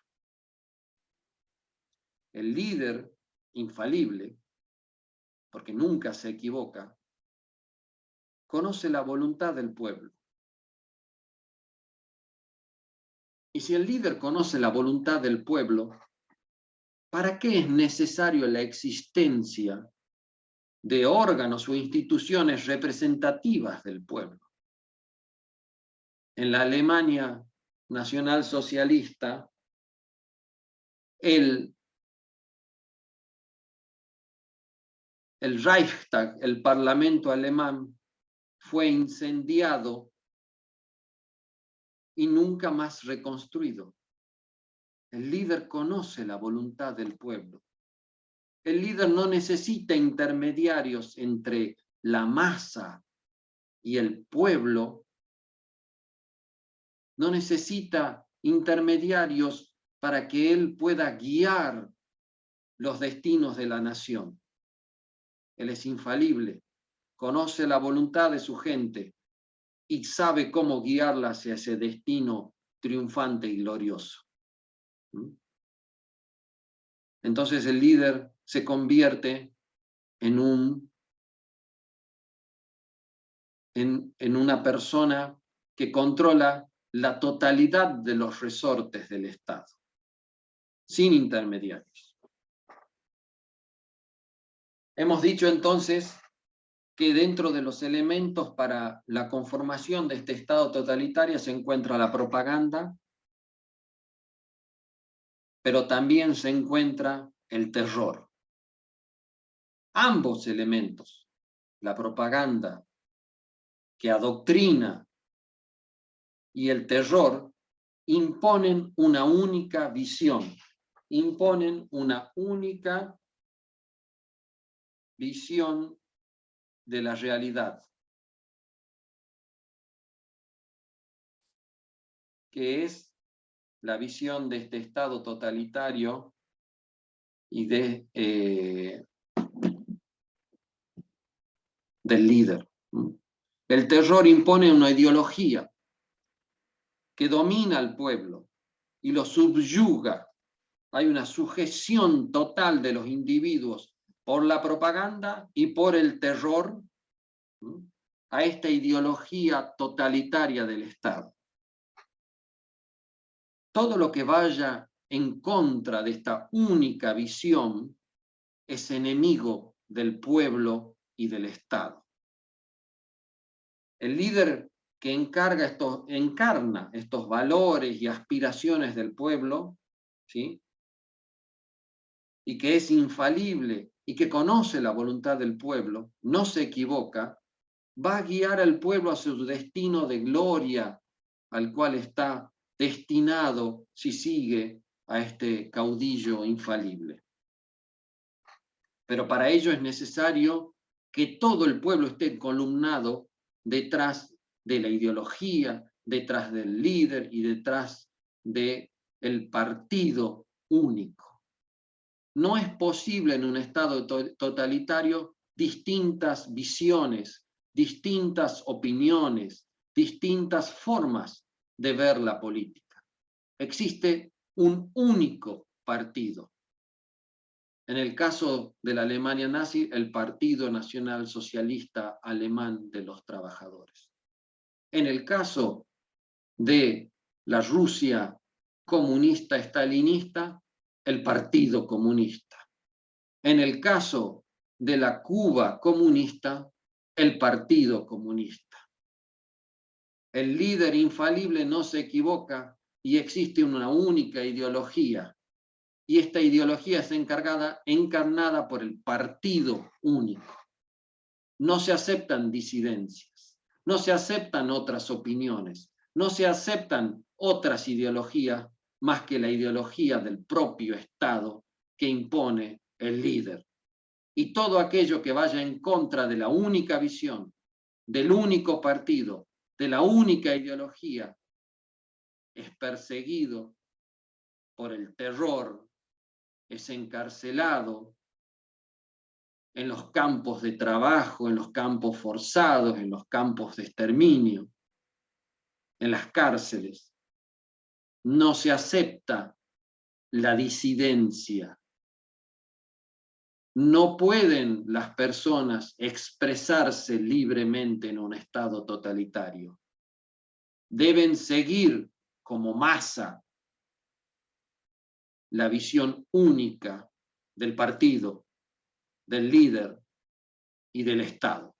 [SPEAKER 1] El líder infalible, porque nunca se equivoca, conoce la voluntad del pueblo Y si el líder conoce la voluntad del pueblo, ¿para qué es necesario la existencia de órganos o instituciones representativas del pueblo? En la Alemania nacionalsocialista, el Reichstag, el parlamento alemán, fue incendiado y nunca más reconstruido. El líder conoce la voluntad del pueblo. El líder no necesita intermediarios entre la masa y el pueblo. No necesita intermediarios para que él pueda guiar los destinos de la nación. Él es infalible, conoce la voluntad de su gente y sabe cómo guiarla hacia ese destino triunfante y glorioso. Entonces el líder se convierte en una persona que controla la totalidad de los resortes del Estado, sin intermediarios. Hemos dicho entonces que dentro de los elementos para la conformación de este Estado totalitario se encuentra la propaganda, pero también se encuentra el terror. Ambos elementos, la propaganda que adoctrina y el terror, imponen una única visión, imponen una única visión de la realidad, que es la visión de este Estado totalitario y del líder. El terror impone una ideología que domina al pueblo y lo subyuga. Hay una sujeción total de los individuos por la propaganda y por el terror a esta ideología totalitaria del Estado. Todo lo que vaya en contra de esta única visión es enemigo del pueblo y del Estado. El líder que encarna estos valores y aspiraciones del pueblo, ¿sí?, y que es infalible y que conoce la voluntad del pueblo, no se equivoca, va a guiar al pueblo a su destino de gloria al cual está destinado si sigue a este caudillo infalible. Pero para ello es necesario que todo el pueblo esté columnado detrás de la ideología, detrás del líder y detrás del partido único. No es posible en un Estado totalitario distintas visiones, distintas opiniones, distintas formas de ver la política. Existe un único partido. En el caso de la Alemania nazi, el Partido Nacional Socialista Alemán de los Trabajadores. En el caso de la Rusia comunista estalinista, el Partido Comunista. En el caso de la Cuba comunista, el Partido Comunista. El líder infalible no se equivoca y existe una única ideología. Y esta ideología es encarnada por el partido único. No se aceptan disidencias, no se aceptan otras opiniones, no se aceptan otras ideologías más que la ideología del propio Estado que impone el líder. Y todo aquello que vaya en contra de la única visión, del único partido, de la única ideología, es perseguido por el terror, es encarcelado en los campos de trabajo, en los campos forzados, en los campos de exterminio, en las cárceles. No se acepta la disidencia. No pueden las personas expresarse libremente en un Estado totalitario. Deben seguir como masa la visión única del partido, del líder y del Estado.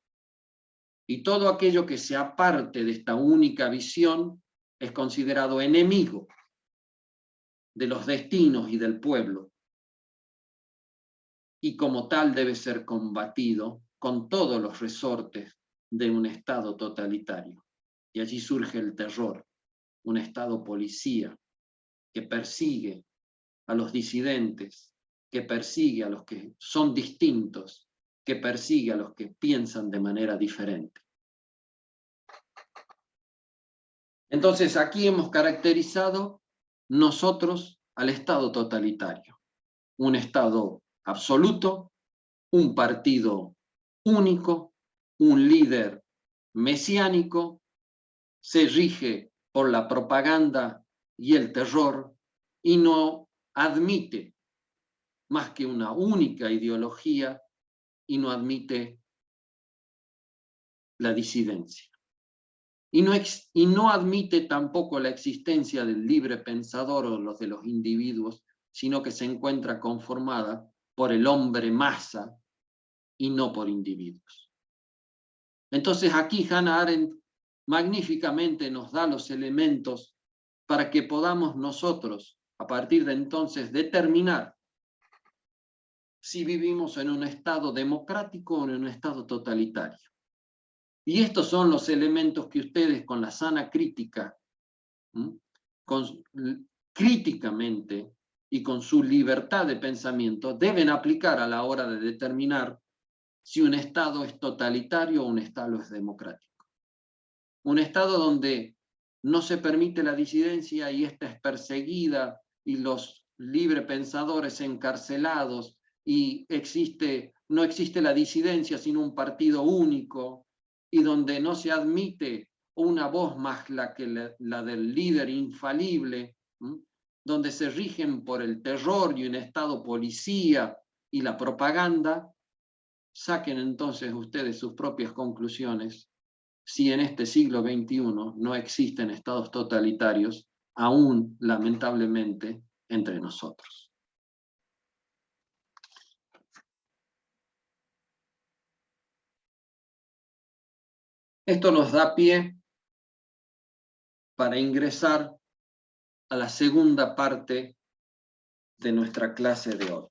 [SPEAKER 1] Y todo aquello que se aparte de esta única visión es considerado enemigo de los destinos y del pueblo, y como tal debe ser combatido con todos los resortes de un Estado totalitario. Y allí surge el terror, un Estado policía que persigue a los disidentes, que persigue a los que son distintos, que persigue a los que piensan de manera diferente. Entonces aquí hemos caracterizado nosotros al Estado totalitario, un Estado absoluto, un partido único, un líder mesiánico, se rige por la propaganda y el terror y no admite más que una única ideología y no admite la disidencia. Y no admite tampoco la existencia del libre pensador o los de los individuos, sino que se encuentra conformada por el hombre masa y no por individuos. Entonces aquí Hannah Arendt magníficamente nos da los elementos para que podamos nosotros, a partir de entonces, determinar si vivimos en un Estado democrático o en un Estado totalitario. Y estos son los elementos que ustedes con la sana crítica, críticamente y con su libertad de pensamiento, deben aplicar a la hora de determinar si un Estado es totalitario o un Estado es democrático. Un Estado donde no se permite la disidencia y esta es perseguida y los librepensadores encarcelados y no existe la disidencia sino un partido único y donde no se admite una voz más que la del líder infalible, donde se rigen por el terror y un Estado policía y la propaganda. Saquen entonces ustedes sus propias conclusiones si en este siglo XXI no existen estados totalitarios, aún lamentablemente entre nosotros. Esto nos da pie para ingresar a la segunda parte de nuestra clase de hoy.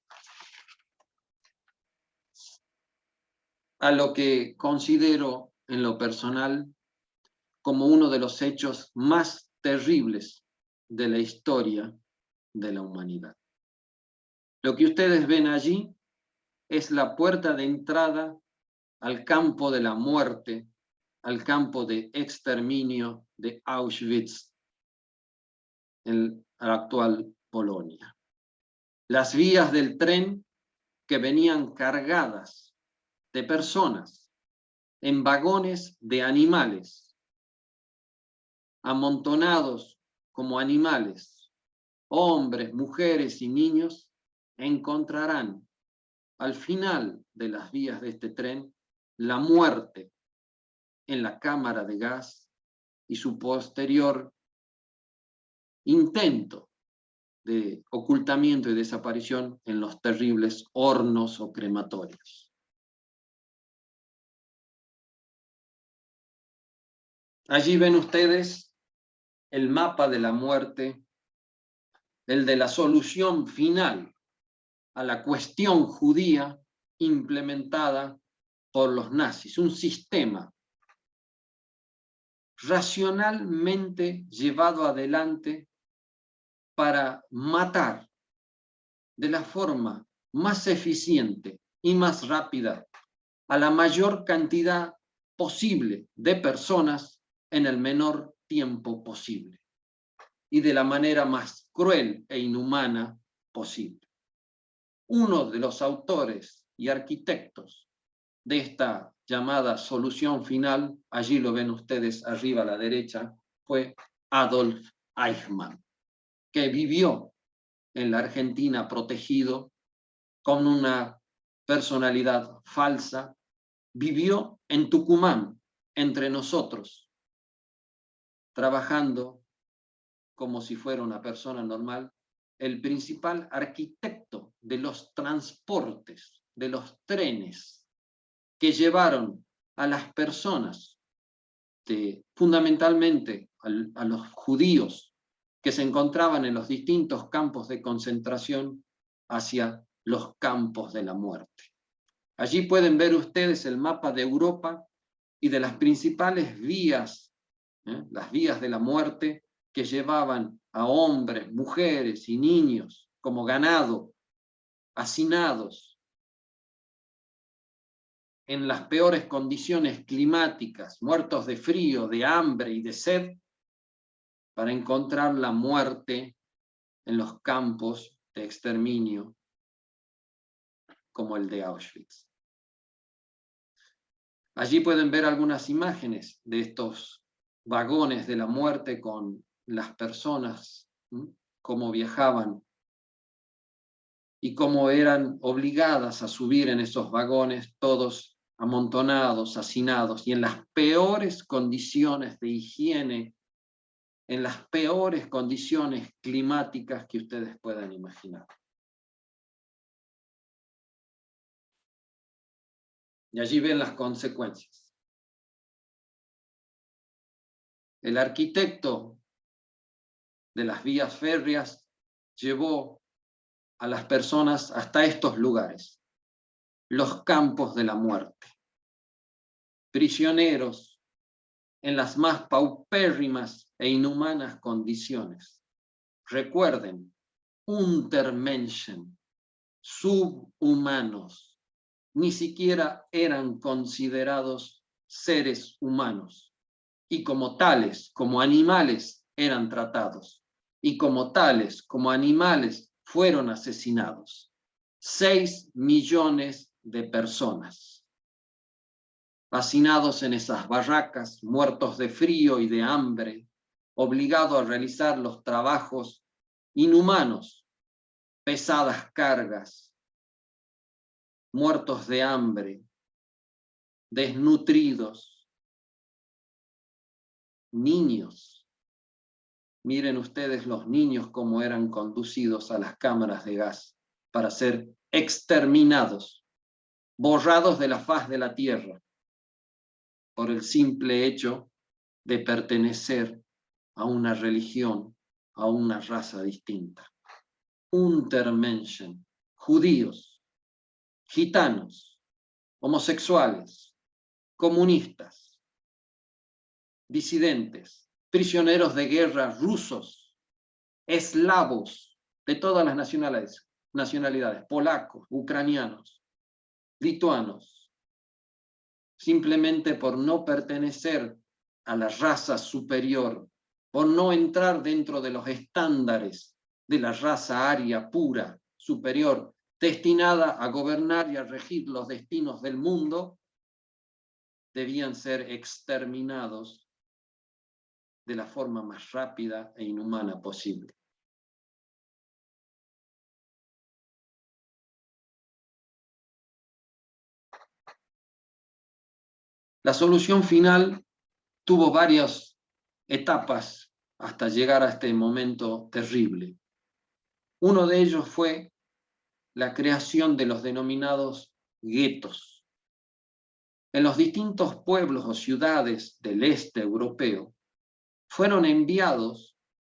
[SPEAKER 1] A lo que considero en lo personal como uno de los hechos más terribles de la historia de la humanidad. Lo que ustedes ven allí es la puerta de entrada al campo de la muerte, al campo de exterminio de Auschwitz, en la actual Polonia. Las vías del tren que venían cargadas de personas en vagones de animales, amontonados como animales, hombres, mujeres y niños, encontrarán al final de las vías de este tren la muerte en la cámara de gas y su posterior intento de ocultamiento y desaparición en los terribles hornos o crematorios. Allí ven ustedes el mapa de la muerte, el de la solución final a la cuestión judía implementada por los nazis, un sistema racionalmente llevado adelante para matar de la forma más eficiente y más rápida a la mayor cantidad posible de personas en el menor tiempo posible y de la manera más cruel e inhumana posible. Uno de los autores y arquitectos de esta llamada solución final, allí lo ven ustedes arriba a la derecha, fue Adolf Eichmann, que vivió en la Argentina protegido con una personalidad falsa, vivió en Tucumán, entre nosotros, trabajando como si fuera una persona normal, el principal arquitecto de los transportes, de los trenes que llevaron a las personas, fundamentalmente a los judíos que se encontraban en los distintos campos de concentración, hacia los campos de la muerte. Allí pueden ver ustedes el mapa de Europa y de las principales vías, las vías de la muerte que llevaban a hombres, mujeres y niños como ganado, hacinados en las peores condiciones climáticas, muertos de frío, de hambre y de sed, para encontrar la muerte en los campos de exterminio como el de Auschwitz. Allí pueden ver algunas imágenes de estos vagones de la muerte con las personas, cómo viajaban y cómo eran obligadas a subir en esos vagones, todos amontonados, hacinados, y en las peores condiciones de higiene, en las peores condiciones climáticas que ustedes puedan imaginar. Y allí ven las consecuencias. El arquitecto de las vías férreas llevó a las personas hasta estos lugares, los campos de la muerte. Prisioneros en las más paupérrimas e inhumanas condiciones. Recuerden, Untermenschen, subhumanos, ni siquiera eran considerados seres humanos, y como tales, como animales, eran tratados, y como tales, como animales, fueron asesinados. 6 millones de personas, hacinados en esas barracas, muertos de frío y de hambre, obligados a realizar los trabajos inhumanos, pesadas cargas, muertos de hambre, desnutridos, niños. Miren ustedes los niños cómo eran conducidos a las cámaras de gas para ser exterminados, borrados de la faz de la tierra, por el simple hecho de pertenecer a una religión, a una raza distinta. Untermenschen, judíos, gitanos, homosexuales, comunistas, disidentes, prisioneros de guerra rusos, eslavos de todas las nacionalidades, polacos, ucranianos, lituanos, simplemente por no pertenecer a la raza superior, por no entrar dentro de los estándares de la raza aria pura, superior, destinada a gobernar y a regir los destinos del mundo, debían ser exterminados de la forma más rápida e inhumana posible. La solución final tuvo varias etapas hasta llegar a este momento terrible. Uno de ellos fue la creación de los denominados guetos. En los distintos pueblos o ciudades del este europeo fueron enviados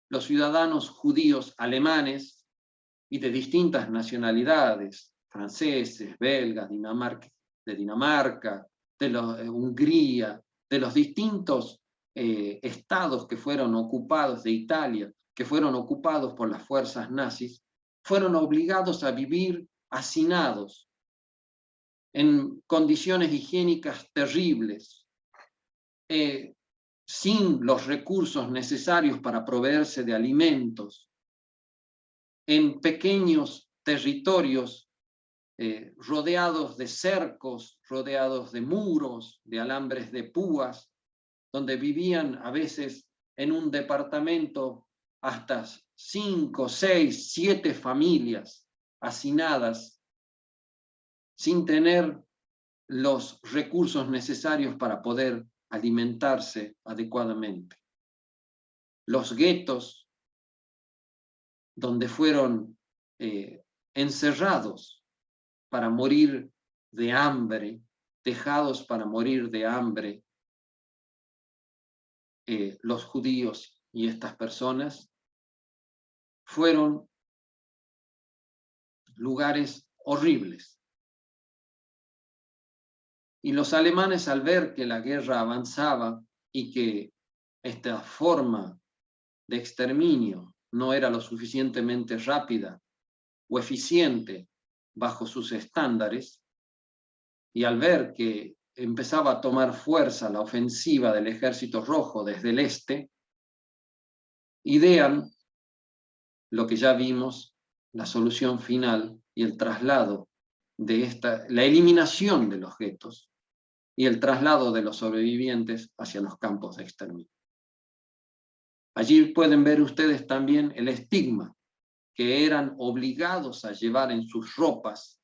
[SPEAKER 1] los ciudadanos judíos alemanes y de distintas nacionalidades, franceses, belgas, de Dinamarca, de Hungría, de los distintos estados que fueron ocupados de Italia, que fueron ocupados por las fuerzas nazis, fueron obligados a vivir hacinados en condiciones higiénicas terribles, sin los recursos necesarios para proveerse de alimentos, en pequeños territorios rodeados de cercos, rodeados de muros, de alambres de púas, donde vivían a veces en un departamento hasta 5, 6, 7 familias hacinadas, sin tener los recursos necesarios para poder alimentarse adecuadamente. Los guetos donde fueron encerrados para morir de hambre, dejados para morir de hambre, los judíos y estas personas, fueron lugares horribles. Y los alemanes, al ver que la guerra avanzaba y que esta forma de exterminio no era lo suficientemente rápida o eficiente bajo sus estándares, y al ver que empezaba a tomar fuerza la ofensiva del Ejército Rojo desde el este, idean lo que ya vimos, la solución final y el traslado de la eliminación de los guetos y el traslado de los sobrevivientes hacia los campos de exterminio. Allí pueden ver ustedes también el estigma que eran obligados a llevar en sus ropas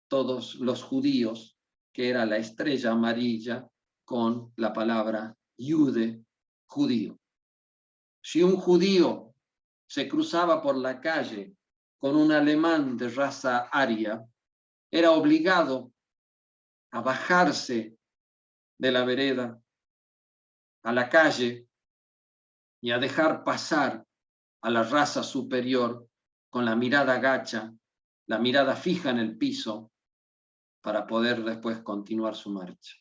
[SPEAKER 1] todos los judíos, que era la estrella amarilla con la palabra Jude, judío. Si un judío se cruzaba por la calle con un alemán de raza aria, era obligado a bajarse de la vereda a la calle y a dejar pasar a la raza superior con la mirada gacha, la mirada fija en el piso, para poder después continuar su marcha.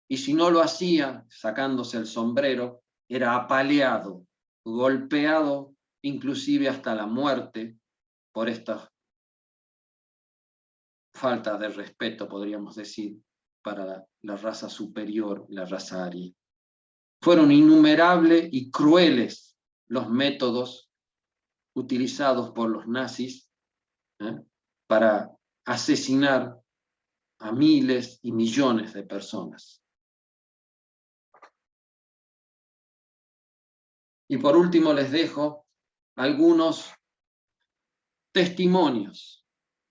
[SPEAKER 1] Y si no lo hacía, sacándose el sombrero, era apaleado, golpeado, inclusive hasta la muerte, por esta falta de respeto, podríamos decir, para la raza superior, la raza aria. Fueron innumerables y crueles los métodos utilizados por los nazis para asesinar a miles y millones de personas. Y por último les dejo algunos testimonios,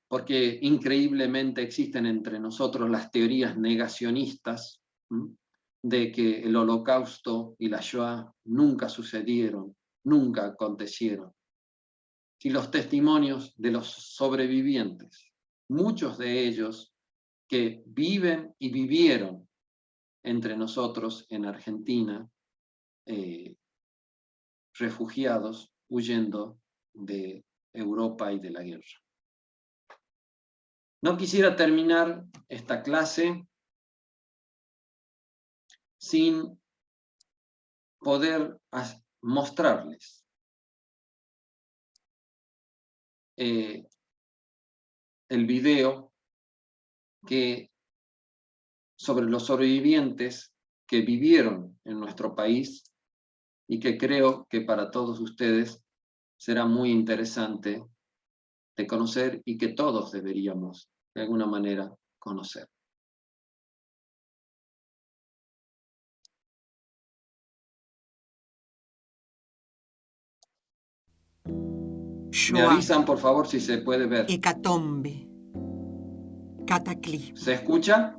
[SPEAKER 1] porque increíblemente existen entre nosotros las teorías negacionistas de que el Holocausto y la Shoah nunca sucedieron, nunca acontecieron. Y los testimonios de los sobrevivientes, muchos de ellos que viven y vivieron entre nosotros en Argentina, refugiados huyendo de Europa y de la guerra. No quisiera terminar esta clase sin poder mostrarles el video sobre los sobrevivientes que vivieron en nuestro país y que creo que para todos ustedes será muy interesante de conocer y que todos deberíamos de alguna manera conocer. Me avisan, por favor, si se puede ver.
[SPEAKER 2] Hecatombe, cataclismo.
[SPEAKER 1] ¿Se escucha?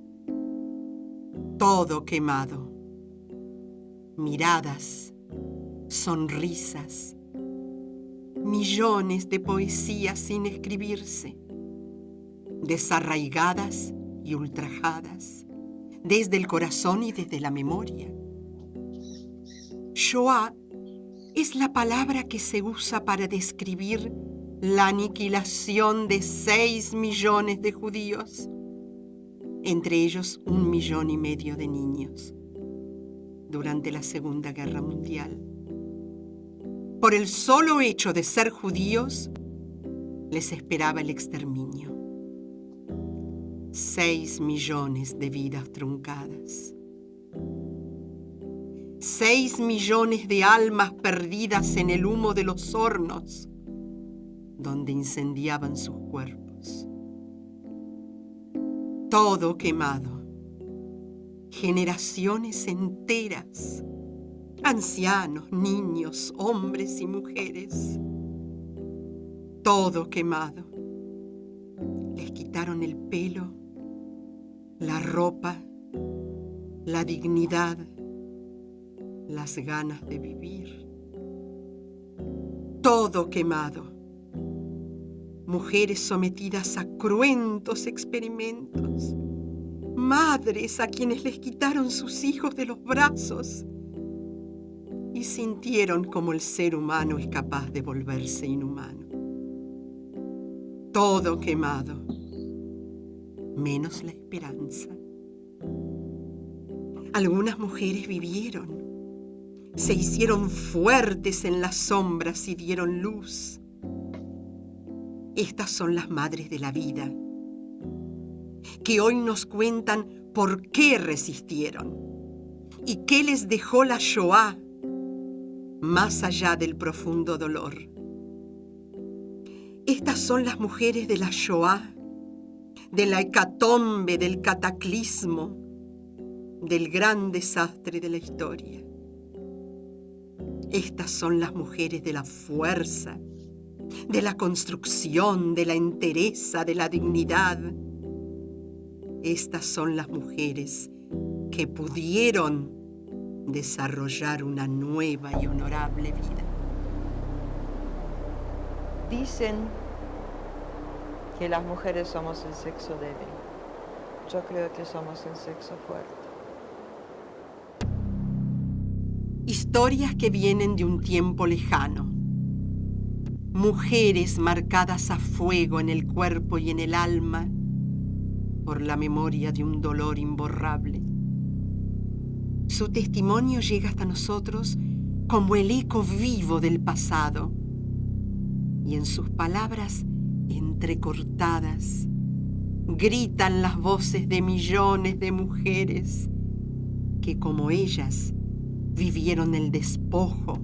[SPEAKER 2] Todo quemado. Miradas, sonrisas, millones de poesías sin escribirse, desarraigadas y ultrajadas, desde el corazón y desde la memoria. Shoah es la palabra que se usa para describir la aniquilación de 6 millones de judíos, entre ellos 1,5 millones de niños, durante la Segunda Guerra Mundial. Por el solo hecho de ser judíos, les esperaba el exterminio. 6 millones de vidas truncadas. 6 millones de almas perdidas en el humo de los hornos, donde incendiaban sus cuerpos. Todo quemado. Generaciones enteras, ancianos, niños, hombres y mujeres. Todo quemado. Les quitaron el pelo, la ropa, la dignidad, las ganas de vivir. todo quemado. Mujeres sometidas a cruentos experimentos. Madres a quienes les quitaron sus hijos de los brazos y sintieron como el ser humano es capaz de volverse inhumano. Todo quemado, menos la esperanza. Algunas mujeres vivieron, se hicieron fuertes en las sombras y dieron luz. Estas son las madres de la vida, que hoy nos cuentan por qué resistieron y qué les dejó la Shoah más allá del profundo dolor. Estas son las mujeres de la Shoah, de la hecatombe, del cataclismo, del gran desastre de la historia. Estas son las mujeres de la fuerza, de la construcción, de la entereza, de la dignidad. Estas son las mujeres que pudieron desarrollar una nueva y honorable vida.
[SPEAKER 3] Dicen que las mujeres somos el sexo débil. Yo creo que somos el sexo fuerte.
[SPEAKER 2] Historias que vienen de un tiempo lejano. Mujeres marcadas a fuego en el cuerpo y en el alma por la memoria de un dolor imborrable. Su testimonio llega hasta nosotros como el eco vivo del pasado, y en sus palabras entrecortadas gritan las voces de millones de mujeres que, como ellas, vivieron el despojo,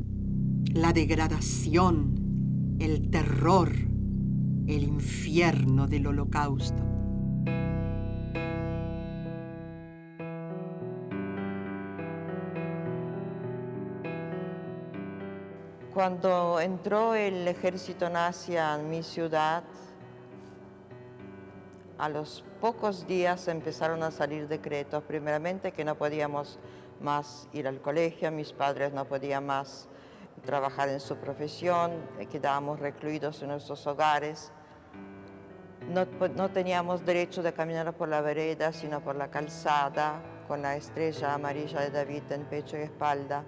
[SPEAKER 2] la degradación, el terror, el infierno del Holocausto.
[SPEAKER 3] Cuando entró el ejército nazi en mi ciudad, a los pocos días empezaron a salir decretos, primeramente que no podíamos más ir al colegio, mis padres no podían más trabajar en su profesión, quedábamos recluidos en nuestros hogares, no teníamos derecho de caminar por la vereda, sino por la calzada, con la estrella amarilla de David en pecho y espalda.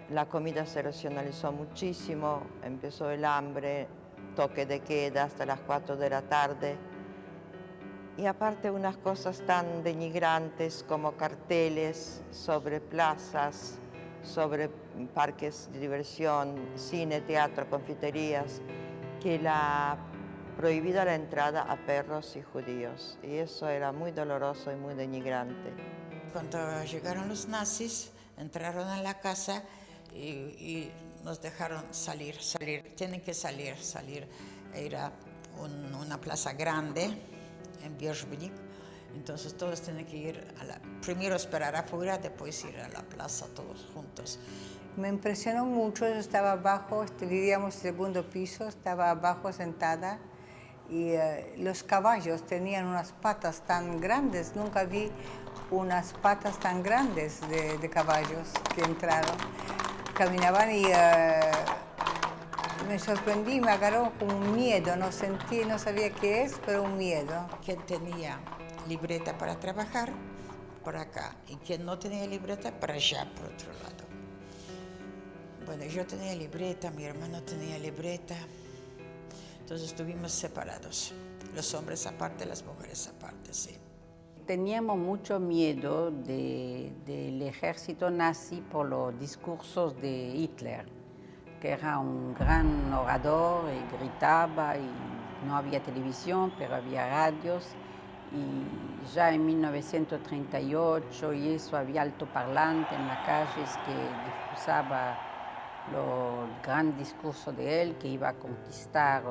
[SPEAKER 3] La comida se racionalizó muchísimo, empezó el hambre, toque de queda hasta las 4 de la tarde. Y aparte unas cosas tan denigrantes como carteles sobre plazas, sobre parques de diversión, cine, teatro, confiterías, que prohibida la entrada a perros y judíos. Y eso era muy doloroso y muy denigrante.
[SPEAKER 4] Cuando llegaron los nazis, entraron a la casa y nos dejaron salir. Tienen que salir. Era una plaza grande en Bierzbnik, entonces todos tienen que ir primero esperar afuera, después ir a la plaza todos juntos.
[SPEAKER 5] Me impresionó mucho, yo estaba abajo, vivíamos en el segundo piso, estaba abajo sentada y los caballos tenían unas patas tan grandes, nunca vi unas patas tan grandes de caballos que entraron. Caminaban y me sorprendí, me agarró como un miedo, no sabía qué es, pero un miedo.
[SPEAKER 4] Quien tenía libreta para trabajar, por acá, y quien no tenía libreta, para allá, por otro lado. Bueno, yo tenía libreta, mi hermano tenía libreta, entonces estuvimos separados, los hombres aparte, las mujeres aparte, sí.
[SPEAKER 6] Teníamos mucho miedo del ejército nazi por los discursos de Hitler, que era un gran orador y gritaba, y no había televisión, pero había radios, y ya en 1938 y eso había altoparlante en las calles que difusaba el gran discurso de él, que iba a conquistar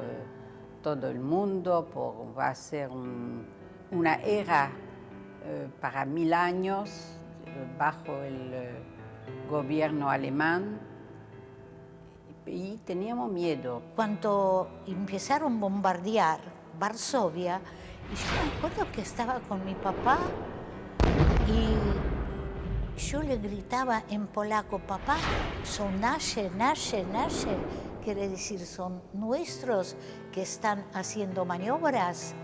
[SPEAKER 6] todo el mundo, va a ser una era para 1000 años bajo el gobierno alemán, y teníamos miedo.
[SPEAKER 7] Cuando empezaron a bombardear Varsovia, y yo me acuerdo que estaba con mi papá y yo le gritaba en polaco: papá, son nasze, quiere decir son nuestros que están haciendo maniobras.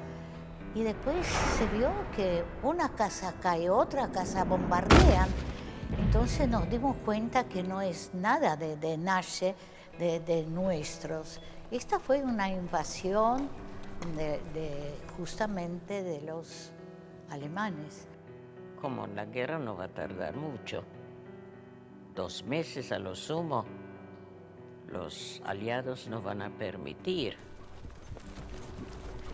[SPEAKER 7] Y después se vio que una casa cae, otra casa bombardean. Entonces nos dimos cuenta que no es nada de Nashe, de nuestros. Esta fue una invasión justamente de los alemanes.
[SPEAKER 8] Como la guerra no va a tardar mucho, 2 meses a lo sumo, los aliados no van a permitir.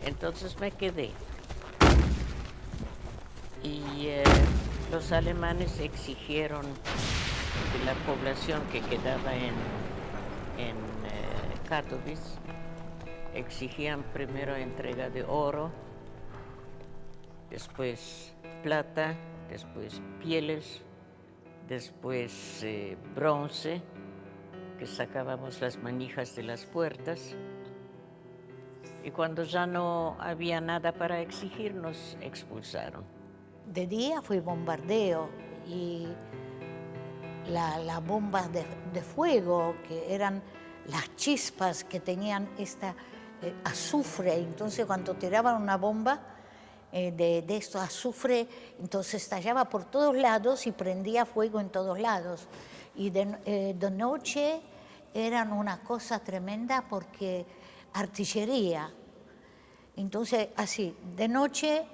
[SPEAKER 8] Entonces me quedé. Y los alemanes exigieron que la población que quedaba en Katowice, exigían primero entrega de oro, después plata, después pieles, después bronce, que sacábamos las manijas de las puertas. Y cuando ya no había nada para exigir, nos expulsaron.
[SPEAKER 7] De día fue bombardeo y las bombas de fuego, que eran las chispas que tenían esta azufre. Entonces cuando tiraban una bomba de esto azufre, entonces estallaba por todos lados y prendía fuego en todos lados. Y de noche eran una cosa tremenda porque artillería. Entonces así, de noche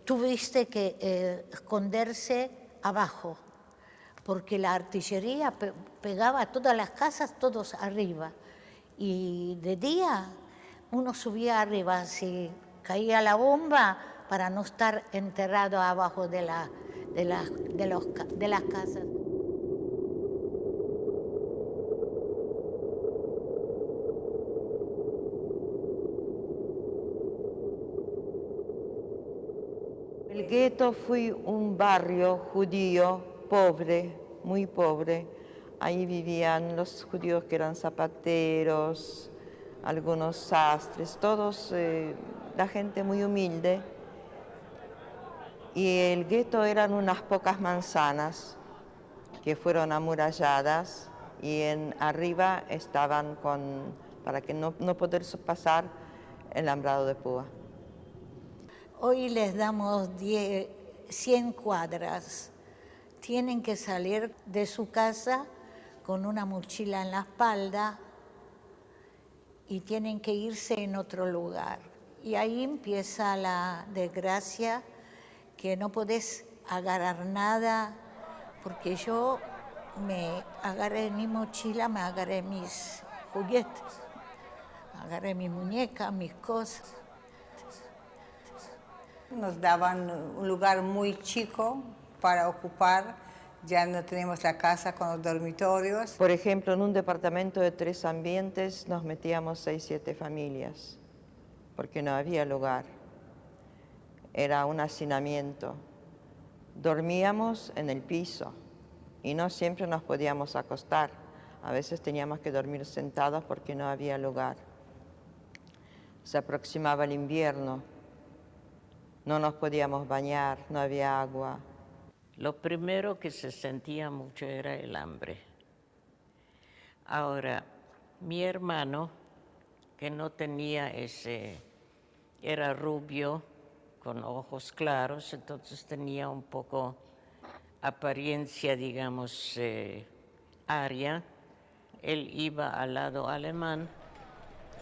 [SPEAKER 7] tuviste que esconderse abajo, porque la artillería pegaba a todas las casas, todos arriba. Y de día uno subía arriba, si caía la bomba, para no estar enterrado abajo de las casas.
[SPEAKER 3] El gueto fue un barrio judío pobre, muy pobre. Ahí vivían los judíos que eran zapateros, algunos sastres, todos, la gente muy humilde. Y el gueto eran unas pocas manzanas que fueron amuralladas y arriba estaban para que no poder pasar el alambrado de púa.
[SPEAKER 7] Hoy les damos 100 cuadras. Tienen que salir de su casa con una mochila en la espalda y tienen que irse en otro lugar. Y ahí empieza la desgracia, que no podés agarrar nada, porque yo me agarré mi mochila, me agarré mis juguetes, agarré mis muñecas, mis cosas.
[SPEAKER 5] Nos daban un lugar muy chico para ocupar, ya no tenemos la casa con los dormitorios.
[SPEAKER 3] Por ejemplo, en un departamento de 3 ambientes nos metíamos 6, 7 familias, porque no había lugar. Era un hacinamiento. Dormíamos en el piso y no siempre nos podíamos acostar. A veces teníamos que dormir sentados porque no había lugar. Se aproximaba el invierno. No nos podíamos bañar, no había agua.
[SPEAKER 8] Lo primero que se sentía mucho era el hambre. Ahora, mi hermano, que no tenía era rubio, con ojos claros, entonces tenía un poco apariencia, digamos, aria. Él iba al lado alemán,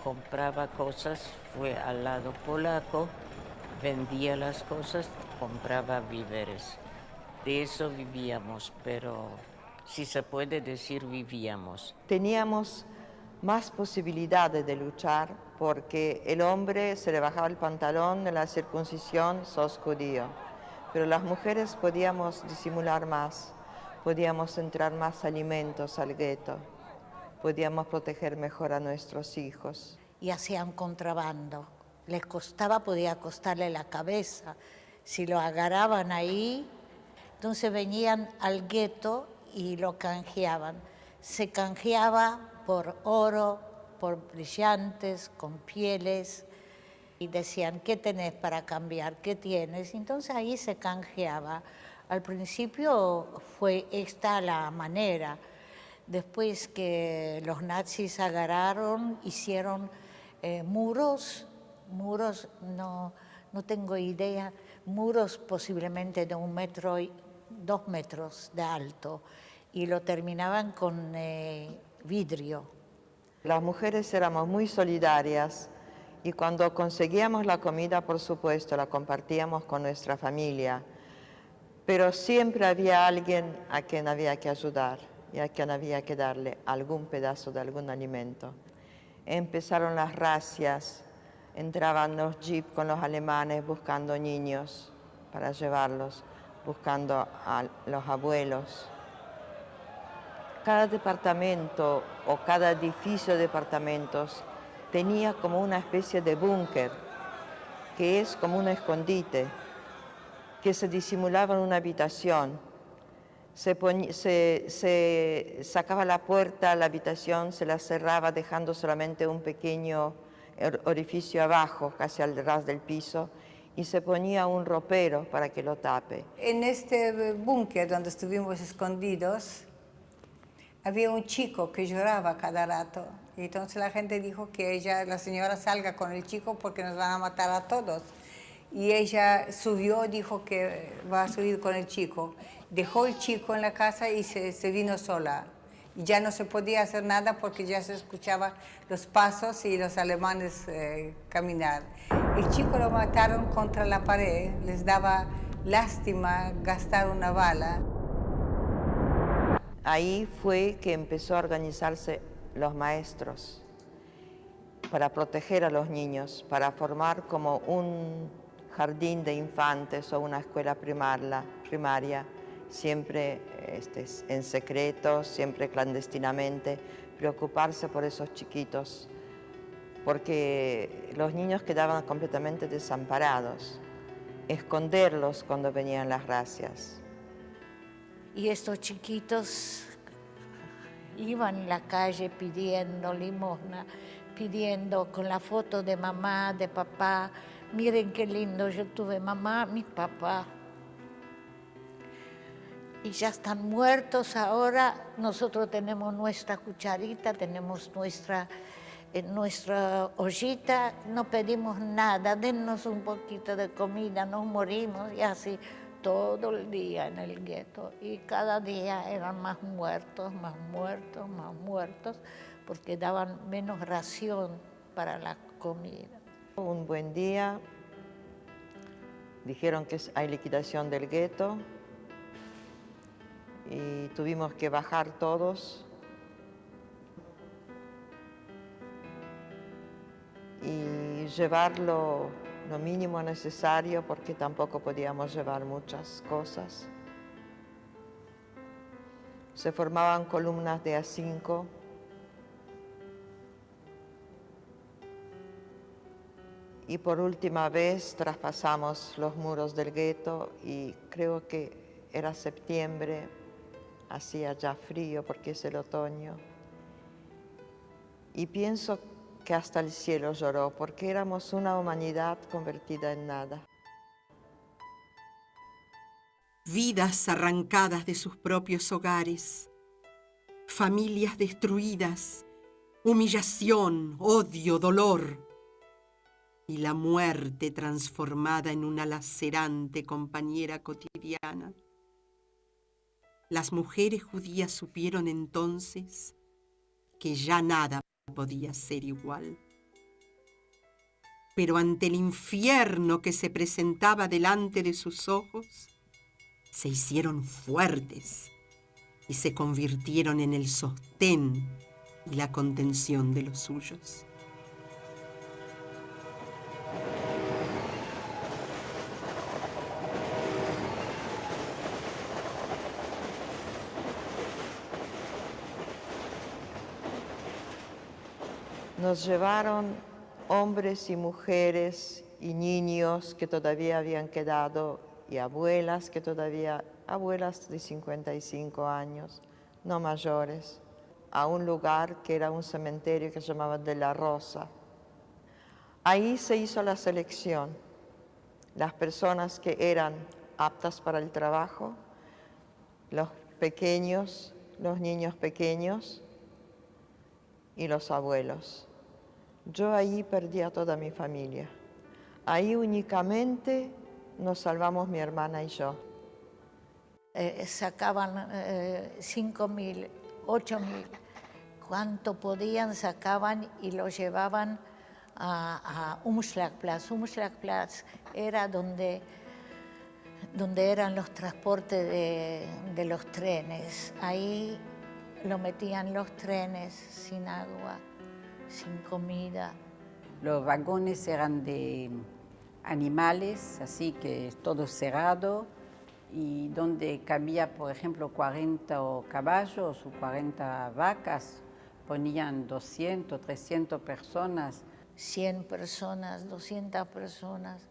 [SPEAKER 8] compraba cosas, fue al lado polaco, vendía las cosas, compraba víveres. De eso vivíamos, pero si se puede decir vivíamos.
[SPEAKER 3] Teníamos más posibilidades de luchar porque el hombre se le bajaba el pantalón de la circuncisión, sos judío. Pero las mujeres podíamos disimular más, podíamos entrar más alimentos al gueto, podíamos proteger mejor a nuestros hijos.
[SPEAKER 7] Y hacían contrabando. Les costaba, podía costarle la cabeza. Si lo agarraban ahí, entonces venían al gueto y lo canjeaban. Se canjeaba por oro, por brillantes, con pieles, y decían, ¿qué tenés para cambiar? ¿Qué tienes? Entonces ahí se canjeaba. Al principio fue esta la manera. Después que los nazis agarraron, hicieron muros, no tengo idea, muros posiblemente de 1 metro y 2 metros de alto, y lo terminaban con vidrio.
[SPEAKER 3] Las mujeres éramos muy solidarias y cuando conseguíamos la comida, por supuesto, la compartíamos con nuestra familia, pero siempre había alguien a quien había que ayudar y a quien había que darle algún pedazo de algún alimento. Empezaron las razias, entraban los jeeps con los alemanes buscando niños para llevarlos, buscando a los abuelos. Cada departamento o cada edificio de departamentos tenía como una especie de búnker, que es como un escondite, que se disimulaba en una habitación. Se sacaba la puerta a la habitación, se la cerraba dejando solamente un pequeño orificio abajo, casi al ras del piso, y se ponía un ropero para que lo tape.
[SPEAKER 5] En este búnker donde estuvimos escondidos, había un chico que lloraba cada rato. Y entonces la gente dijo que la señora salga con el chico porque nos van a matar a todos. Y ella subió, dijo que va a subir con el chico. Dejó el chico en la casa y se vino sola. Y ya no se podía hacer nada porque ya se escuchaba los pasos y los alemanes caminar. El chico lo mataron contra la pared, les daba lástima gastar una bala.
[SPEAKER 3] Ahí fue que empezó a organizarse los maestros para proteger a los niños, para formar como un jardín de infantes o una escuela primaria, siempre en secreto, siempre clandestinamente, preocuparse por esos chiquitos, porque los niños quedaban completamente desamparados, esconderlos cuando venían las razias.
[SPEAKER 7] Y estos chiquitos iban en la calle pidiendo limosna, pidiendo con la foto de mamá, de papá. Miren qué lindo, yo tuve mamá, mi papá. Y ya están muertos ahora. Nosotros tenemos nuestra cucharita, tenemos nuestra ollita, no pedimos nada, dennos un poquito de comida, nos morimos y así todo el día en el gueto. Y cada día eran más muertos, porque daban menos ración para la comida.
[SPEAKER 3] Un buen día dijeron que hay liquidación del gueto y tuvimos que bajar todos y llevarlo lo mínimo necesario porque tampoco podíamos llevar muchas cosas. Se formaban columnas de A5. Y por última vez traspasamos los muros del gueto y creo que era septiembre, hacía ya frío porque es el otoño. Y pienso que hasta el cielo lloró porque éramos una humanidad convertida en nada.
[SPEAKER 2] Vidas arrancadas de sus propios hogares, familias destruidas, humillación, odio, dolor, y la muerte transformada en una lacerante compañera cotidiana. Las mujeres judías supieron entonces que ya nada podía ser igual. Pero ante el infierno que se presentaba delante de sus ojos, se hicieron fuertes y se convirtieron en el sostén y la contención de los suyos.
[SPEAKER 3] Nos llevaron hombres y mujeres y niños que todavía habían quedado y abuelas abuelas de 55 años, no mayores, a un lugar que era un cementerio que se llamaba de la Rosa. Ahí se hizo la selección, las personas que eran aptas para el trabajo, los pequeños, los niños pequeños y los abuelos. Yo ahí perdí a toda mi familia. Ahí únicamente nos salvamos mi hermana y yo.
[SPEAKER 7] Sacaban 5.000, 8.000, cuanto podían sacaban y lo llevaban a Umschlagplatz. Umschlagplatz era donde eran los transportes de los trenes. Ahí lo metían los trenes sin agua, sin comida.
[SPEAKER 6] Los vagones eran de animales, así que todo cerrado, y donde cabía, por ejemplo, 40 caballos o 40 vacas, ponían 200, 300 personas.
[SPEAKER 7] 100 personas, 200 personas,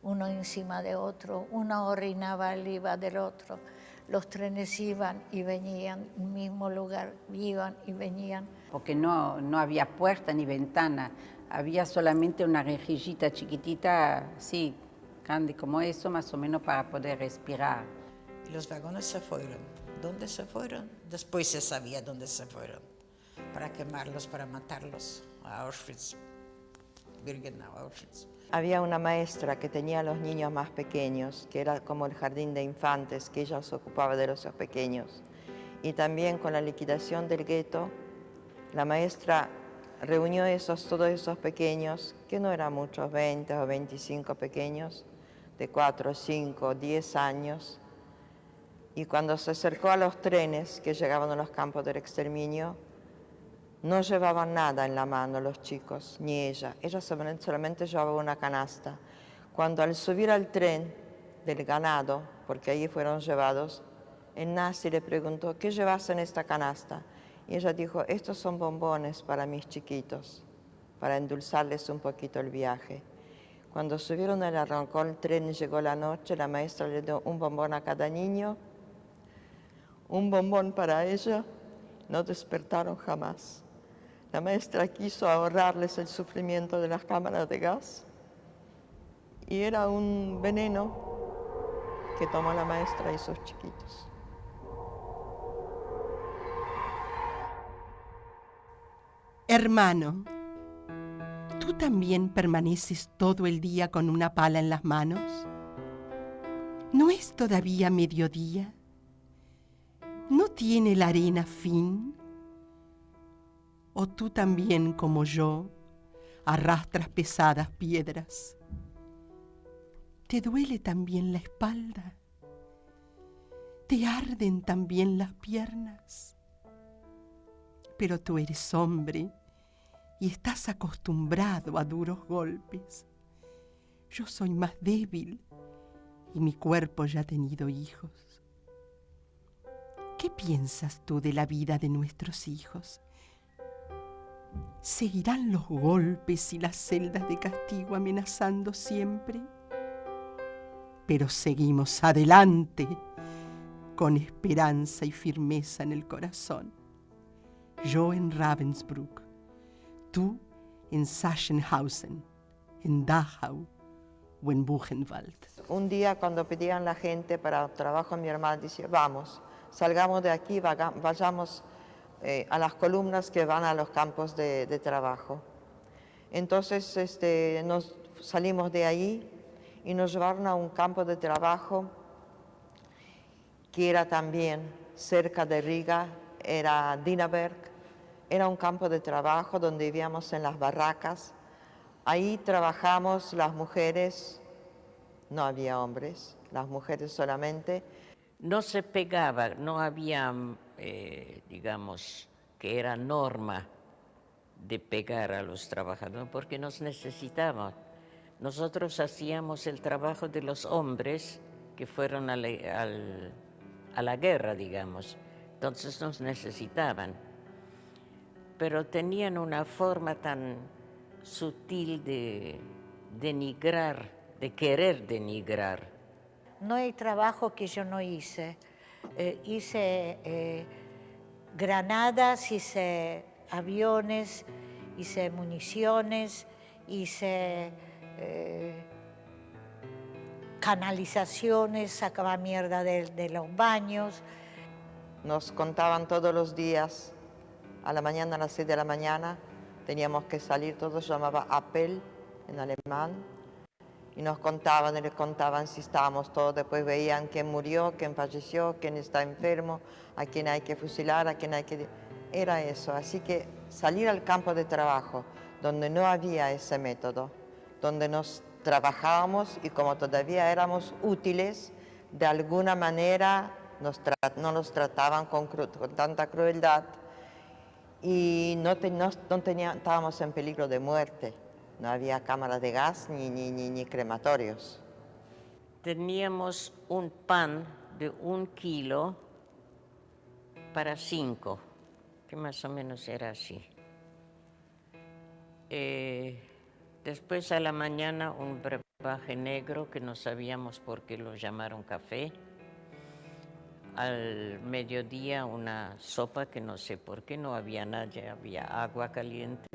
[SPEAKER 7] uno encima de otro, uno orinaba arriba del otro. Los trenes iban y venían, en el mismo lugar, iban y venían.
[SPEAKER 6] Porque no había puerta ni ventana, había solamente una rejillita chiquitita, así, grande como eso, más o menos para poder respirar.
[SPEAKER 4] Y los vagones se fueron. ¿Dónde se fueron? Después se sabía dónde se fueron. Para quemarlos, para matarlos a Auschwitz. Birkenau, Auschwitz.
[SPEAKER 3] Había una maestra que tenía a los niños más pequeños, que era como el jardín de infantes, que ella se ocupaba de los pequeños. Y también con la liquidación del gueto, la maestra reunió todos esos pequeños, que no eran muchos, 20 o 25 pequeños, de 4, 5, 10 años. Y cuando se acercó a los trenes que llegaban a los campos del exterminio, no llevaban nada en la mano los chicos, ni ella. Ella solamente llevaba una canasta. Cuando al subir al tren del ganado, porque allí fueron llevados, el nazi le preguntó, ¿qué llevas en esta canasta? Y ella dijo, estos son bombones para mis chiquitos, para endulzarles un poquito el viaje. Cuando subieron, arrancó el tren y llegó la noche, la maestra le dio un bombón a cada niño, un bombón para ella, no despertaron jamás. La maestra quiso ahorrarles el sufrimiento de las cámaras de gas y era un veneno que tomó la maestra y sus chiquitos.
[SPEAKER 2] Hermano, ¿tú también permaneces todo el día con una pala en las manos? ¿No es todavía mediodía? ¿No tiene la arena fin? ¿O tú también, como yo, arrastras pesadas piedras? ¿Te duele también la espalda? ¿Te arden también las piernas? Pero tú eres hombre y estás acostumbrado a duros golpes. Yo soy más débil y mi cuerpo ya ha tenido hijos. ¿Qué piensas tú de la vida de nuestros hijos? ¿Seguirán los golpes y las celdas de castigo amenazando siempre? Pero seguimos adelante con esperanza y firmeza en el corazón. Yo en Ravensbrück, tú en Sachsenhausen, en Dachau o en Buchenwald.
[SPEAKER 3] Un día cuando pedían la gente para trabajo, mi hermana decía, vamos, salgamos de aquí, vayamos a las columnas que van a los campos de trabajo. Entonces nos salimos de ahí y nos llevaron a un campo de trabajo que era también cerca de Riga, era Dinaberg. Era un campo de trabajo donde vivíamos en las barracas. Ahí trabajamos las mujeres, no había hombres, las mujeres solamente.
[SPEAKER 8] No se pegaba, no había, digamos, que era norma de pegar a los trabajadores, porque nos necesitaban. Nosotros hacíamos el trabajo de los hombres que fueron a la guerra, digamos. Entonces nos necesitaban. Pero tenían una forma tan sutil de denigrar, de querer denigrar.
[SPEAKER 7] No hay trabajo que yo no hice. Hice granadas, hice aviones, hice municiones, hice canalizaciones, sacaba mierda de los baños.
[SPEAKER 3] Nos contaban todos los días, a la mañana, a las 6 de la mañana, teníamos que salir, todo se llamaba Appell en alemán, y nos contaban y les contaban si estábamos todos, después veían quién murió, quién falleció, quién está enfermo, a quién hay que fusilar, a quién hay que... Era eso, así que salir al campo de trabajo, donde no había ese método, donde nos trabajábamos y como todavía éramos útiles, de alguna manera no nos trataban con tanta crueldad y estábamos en peligro de muerte. No había cámaras de gas ni crematorios.
[SPEAKER 8] Teníamos un pan de 1 kilo para 5, que más o menos era así. Después a la mañana un brebaje negro que no sabíamos por qué lo llamaron café. Al mediodía una sopa que no sé por qué, no había nada, había agua caliente.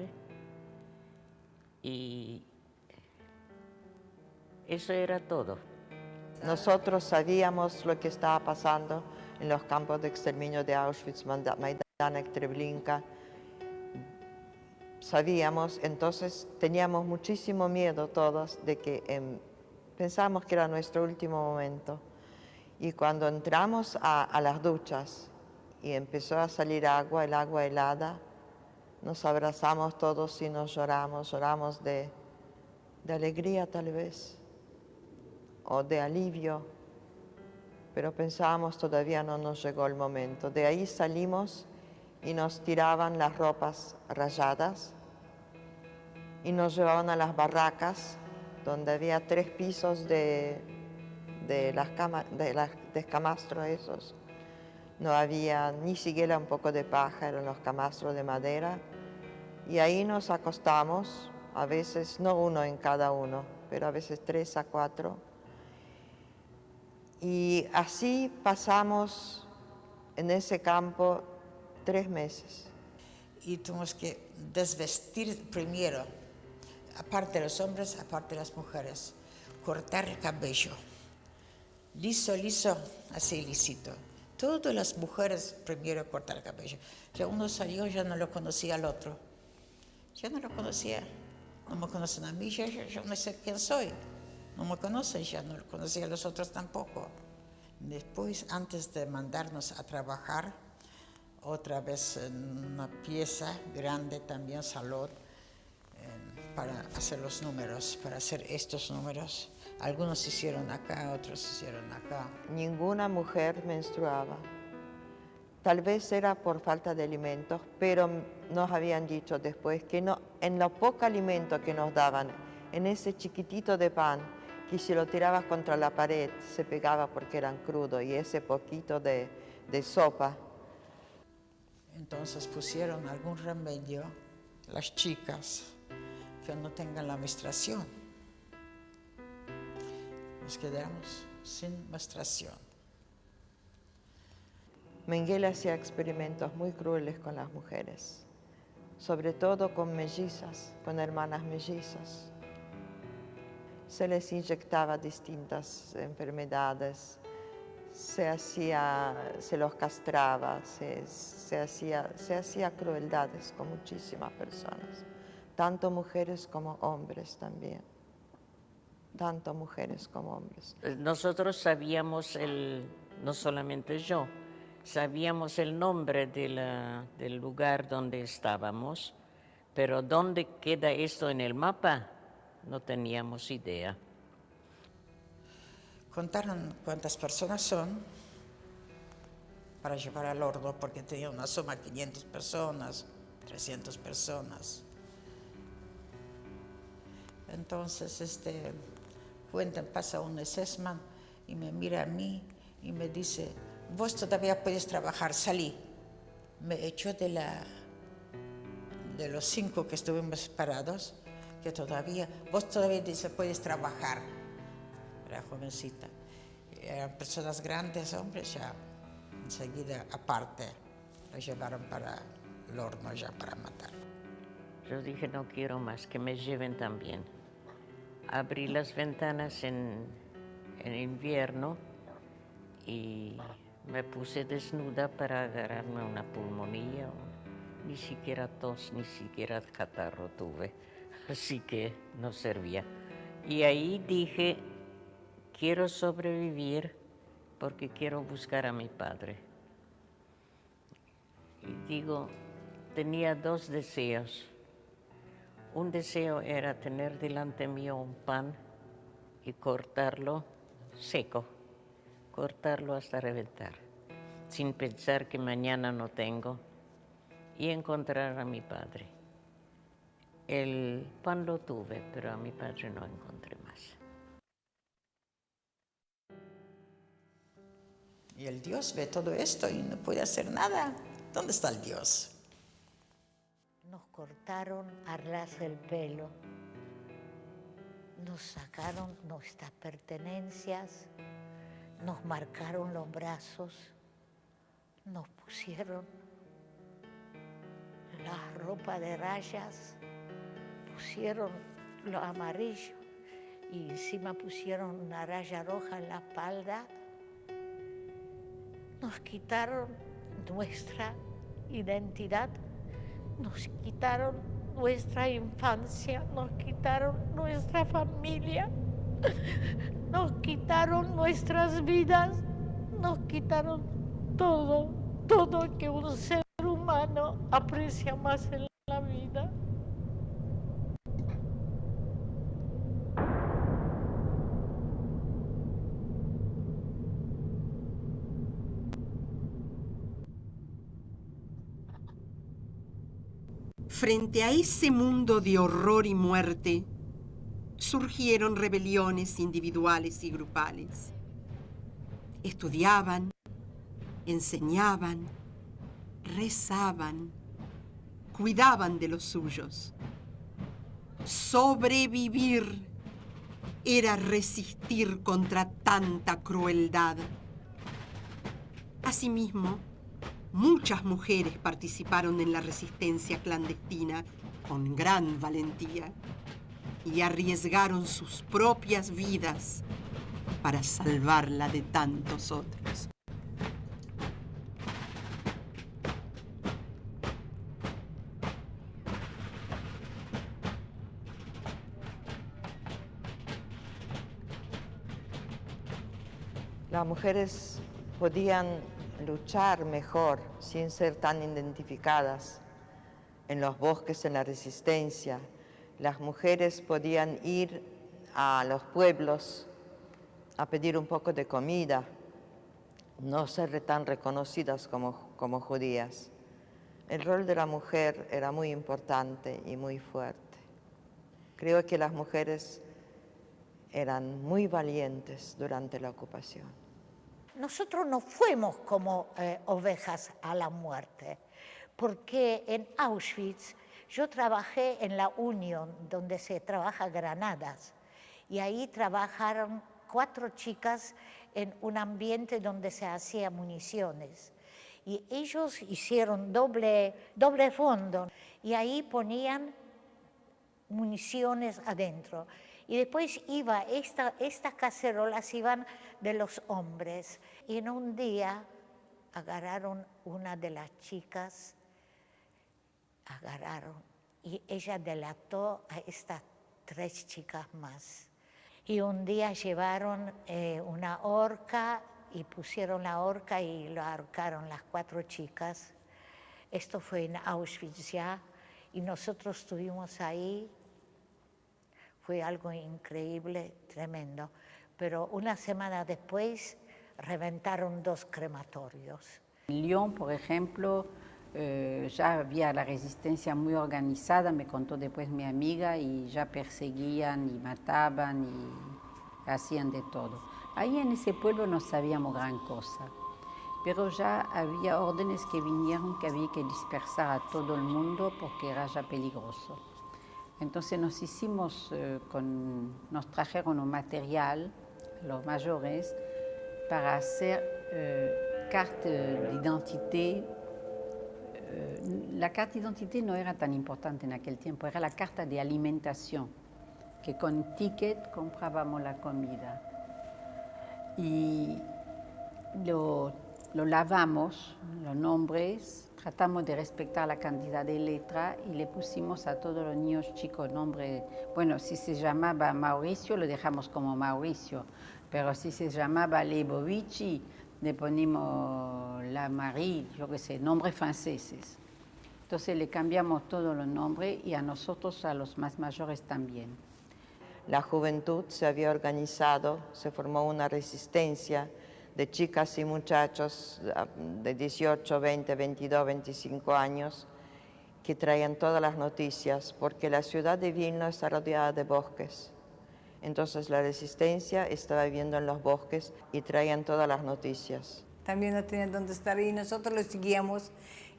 [SPEAKER 8] Y eso era todo.
[SPEAKER 3] Nosotros sabíamos lo que estaba pasando en los campos de exterminio de Auschwitz, Majdanek, Treblinka. Sabíamos, entonces teníamos muchísimo miedo todos de que pensábamos que era nuestro último momento. Y cuando entramos a las duchas y empezó a salir agua, el agua helada, nos abrazamos todos y nos lloramos de alegría tal vez, o de alivio, pero pensábamos todavía no nos llegó el momento. De ahí salimos y nos tiraban las ropas rayadas y nos llevaban a las barracas donde había 3 pisos de los camastros esos. No había ni siquiera un poco de paja, eran los camastros de madera. Y ahí nos acostamos, a veces no uno en cada uno, pero a veces 3 a 4. Y así pasamos en ese campo 3 meses.
[SPEAKER 4] Y tuvimos que desvestir primero, aparte de los hombres, aparte de las mujeres, cortar el cabello. Liso, así lisito. Todas las mujeres primero cortar el cabello. Ya uno salió, ya no lo conocía al otro. Ya no lo conocía. No me conocen a mí, yo no sé quién soy. No me conocen, ya no lo conocía a los otros tampoco. Después, antes de mandarnos a trabajar, otra vez en una pieza grande, también salón, para hacer los números, para hacer estos números. Algunos hicieron acá, otros hicieron acá.
[SPEAKER 3] Ninguna mujer menstruaba. Tal vez era por falta de alimentos, pero nos habían dicho después que no, en lo poco alimento que nos daban, en ese chiquitito de pan, que si lo tirabas contra la pared se pegaba porque eran crudos, y ese poquito de sopa.
[SPEAKER 4] Entonces pusieron algún remedio, las chicas, que no tengan la menstruación. Nos quedamos sin menstruación.
[SPEAKER 3] Mengele hacía experimentos muy crueles con las mujeres, sobre todo con mellizas, con hermanas mellizas. Se les inyectaba distintas enfermedades, se los castraba, se hacía crueldades con muchísimas personas, tanto mujeres como hombres también. Tanto mujeres como hombres.
[SPEAKER 8] Nosotros sabíamos, no solamente yo, sabíamos el nombre del lugar donde estábamos, pero dónde queda esto en el mapa, no teníamos idea.
[SPEAKER 4] Contaron cuántas personas son para llevar al horno, porque tenía una suma 500 personas, 300 personas. Entonces, pasa un Sesman y me mira a mí y me dice, vos todavía puedes trabajar, salí. Me echó de los 5 que estuvimos parados, que vos todavía dice, puedes trabajar. Era jovencita. Eran personas grandes, hombres, ya enseguida aparte, lo llevaron para el horno ya para matar.
[SPEAKER 8] Yo dije, no quiero más, que me lleven también. Abrí las ventanas en invierno y Me puse desnuda para agarrarme una pulmonía. Ni siquiera tos, ni siquiera catarro tuve. Así que no servía. Y ahí dije, quiero sobrevivir porque quiero buscar a mi padre. Y digo, tenía dos deseos. Un deseo era tener delante mío un pan y cortarlo seco, cortarlo hasta reventar, sin pensar que mañana no tengo, y encontrar a mi padre. El pan lo tuve, pero a mi padre no encontré más.
[SPEAKER 4] Y el Dios ve todo esto y no puede hacer nada. ¿Dónde está el Dios?
[SPEAKER 7] Nos cortaron a ras el pelo, nos sacaron nuestras pertenencias, nos marcaron los brazos, nos pusieron la ropa de rayas, pusieron lo amarillo y encima pusieron una raya roja en la espalda. Nos quitaron nuestra identidad, nos quitaron nuestra infancia, nos quitaron nuestra familia, nos quitaron nuestras vidas, nos quitaron todo, todo que un ser humano aprecia más en la vida.
[SPEAKER 2] Frente a ese mundo de horror y muerte, surgieron rebeliones individuales y grupales. Estudiaban, enseñaban, rezaban, cuidaban de los suyos. Sobrevivir era resistir contra tanta crueldad. Asimismo, muchas mujeres participaron en la resistencia clandestina con gran valentía y arriesgaron sus propias vidas para salvarla de tantos otros.
[SPEAKER 3] Las mujeres podían luchar mejor sin ser tan identificadas. En los bosques, en la resistencia, las mujeres podían ir a los pueblos a pedir un poco de comida, no ser tan reconocidas como judías. El rol de la mujer era muy importante y muy fuerte. Creo que las mujeres eran muy valientes durante la ocupación.
[SPEAKER 7] Nosotros no fuimos como ovejas a la muerte, porque en Auschwitz yo trabajé en la Unión, donde se trabaja granadas, y ahí trabajaron 4 chicas en un ambiente donde se hacía municiones. Y ellos hicieron doble fondo, y ahí ponían municiones adentro. Y después estas cacerolas iban de los hombres. Y en un día agarraron una de las chicas, y ella delató a estas 3 chicas más. Y un día llevaron una horca y pusieron la horca y lo ahorcaron las 4 chicas. Esto fue en Auschwitz ya, y nosotros estuvimos ahí. Fue algo increíble, tremendo. Pero una semana después reventaron 2 crematorios.
[SPEAKER 6] En Lyon, por ejemplo, ya había la resistencia muy organizada, me contó después mi amiga, y ya perseguían y mataban y hacían de todo. Ahí en ese pueblo no sabíamos gran cosa, pero ya había órdenes que vinieron que había que dispersar a todo el mundo porque era ya peligroso. Entonces nos trajeron un material, los mayores, para hacer carte d'identité. La carta de identidad no era tan importante en aquel tiempo, era la carta de alimentación, que con ticket comprábamos la comida. Y lo lavamos, los nombres, tratamos de respetar la cantidad de letra y le pusimos a todos los niños chicos nombre. Bueno, si se llamaba Mauricio, lo dejamos como Mauricio, pero si se llamaba Lebovici, le ponemos la Marie, yo qué sé, nombres franceses. Entonces le cambiamos todos los nombres y a nosotros, a los más mayores también.
[SPEAKER 3] La juventud se había organizado, se formó una resistencia de chicas y muchachos de 18, 20, 22, 25 años que traían todas las noticias, porque la ciudad de Vilna está rodeada de bosques. Entonces la resistencia estaba viviendo en los bosques y traían todas las noticias.
[SPEAKER 5] También no tenían dónde estar y nosotros los seguíamos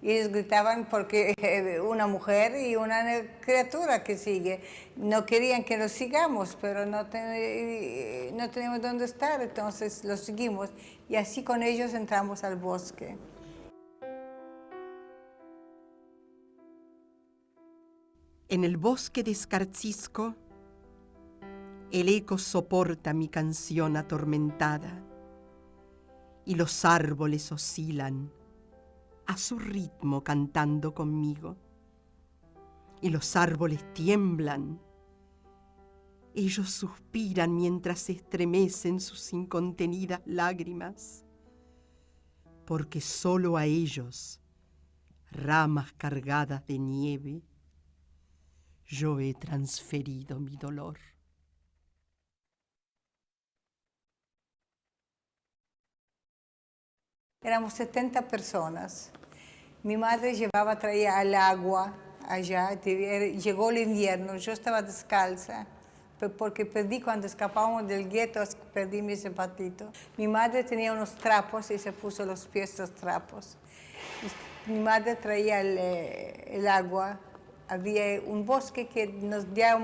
[SPEAKER 5] y ellos gritaban porque una mujer y una criatura que sigue. No querían que los sigamos, pero no teníamos dónde estar, entonces los seguimos y así con ellos entramos al bosque.
[SPEAKER 2] En el bosque de Escarcisco, el eco soporta mi canción atormentada y los árboles oscilan a su ritmo cantando conmigo. Y los árboles tiemblan, ellos suspiran mientras se estremecen sus incontenidas lágrimas, porque solo a ellos, ramas cargadas de nieve, yo he transferido mi dolor.
[SPEAKER 5] Éramos 70 personas. Mi madre traía el agua allá, llegó el invierno, yo estaba descalza, porque cuando escapábamos del gueto, perdí mi zapatito. Mi madre tenía unos trapos y se puso los pies los trapos. Mi madre traía el agua, había un bosque que nos dio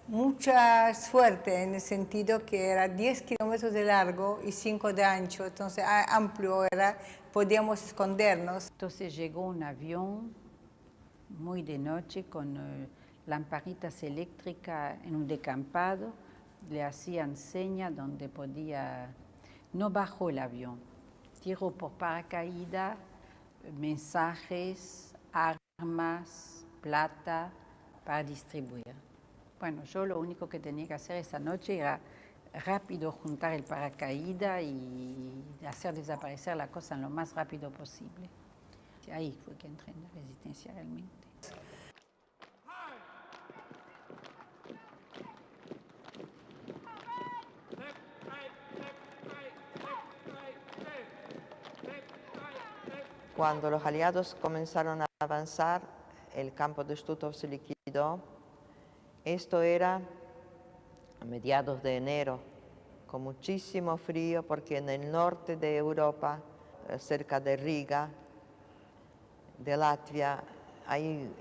[SPEAKER 5] mucha suerte en el sentido que era 10 kilómetros de largo y 5 de ancho, entonces amplio era, podíamos escondernos.
[SPEAKER 6] Entonces llegó un avión muy de noche con lamparitas eléctricas en un descampado, le hacían señas donde podía, no bajó el avión, tiró por paracaídas, mensajes, armas, plata para distribuir. Bueno, yo lo único que tenía que hacer esa noche era rápido juntar el paracaídas y hacer desaparecer la cosa lo más rápido posible. Ahí fue que entré en la resistencia realmente.
[SPEAKER 3] Cuando los aliados comenzaron a avanzar, el campo de Stutthof se liquidó. Esto era a mediados de enero, con muchísimo frío, porque en el norte de Europa, cerca de Riga, de Latvia, hay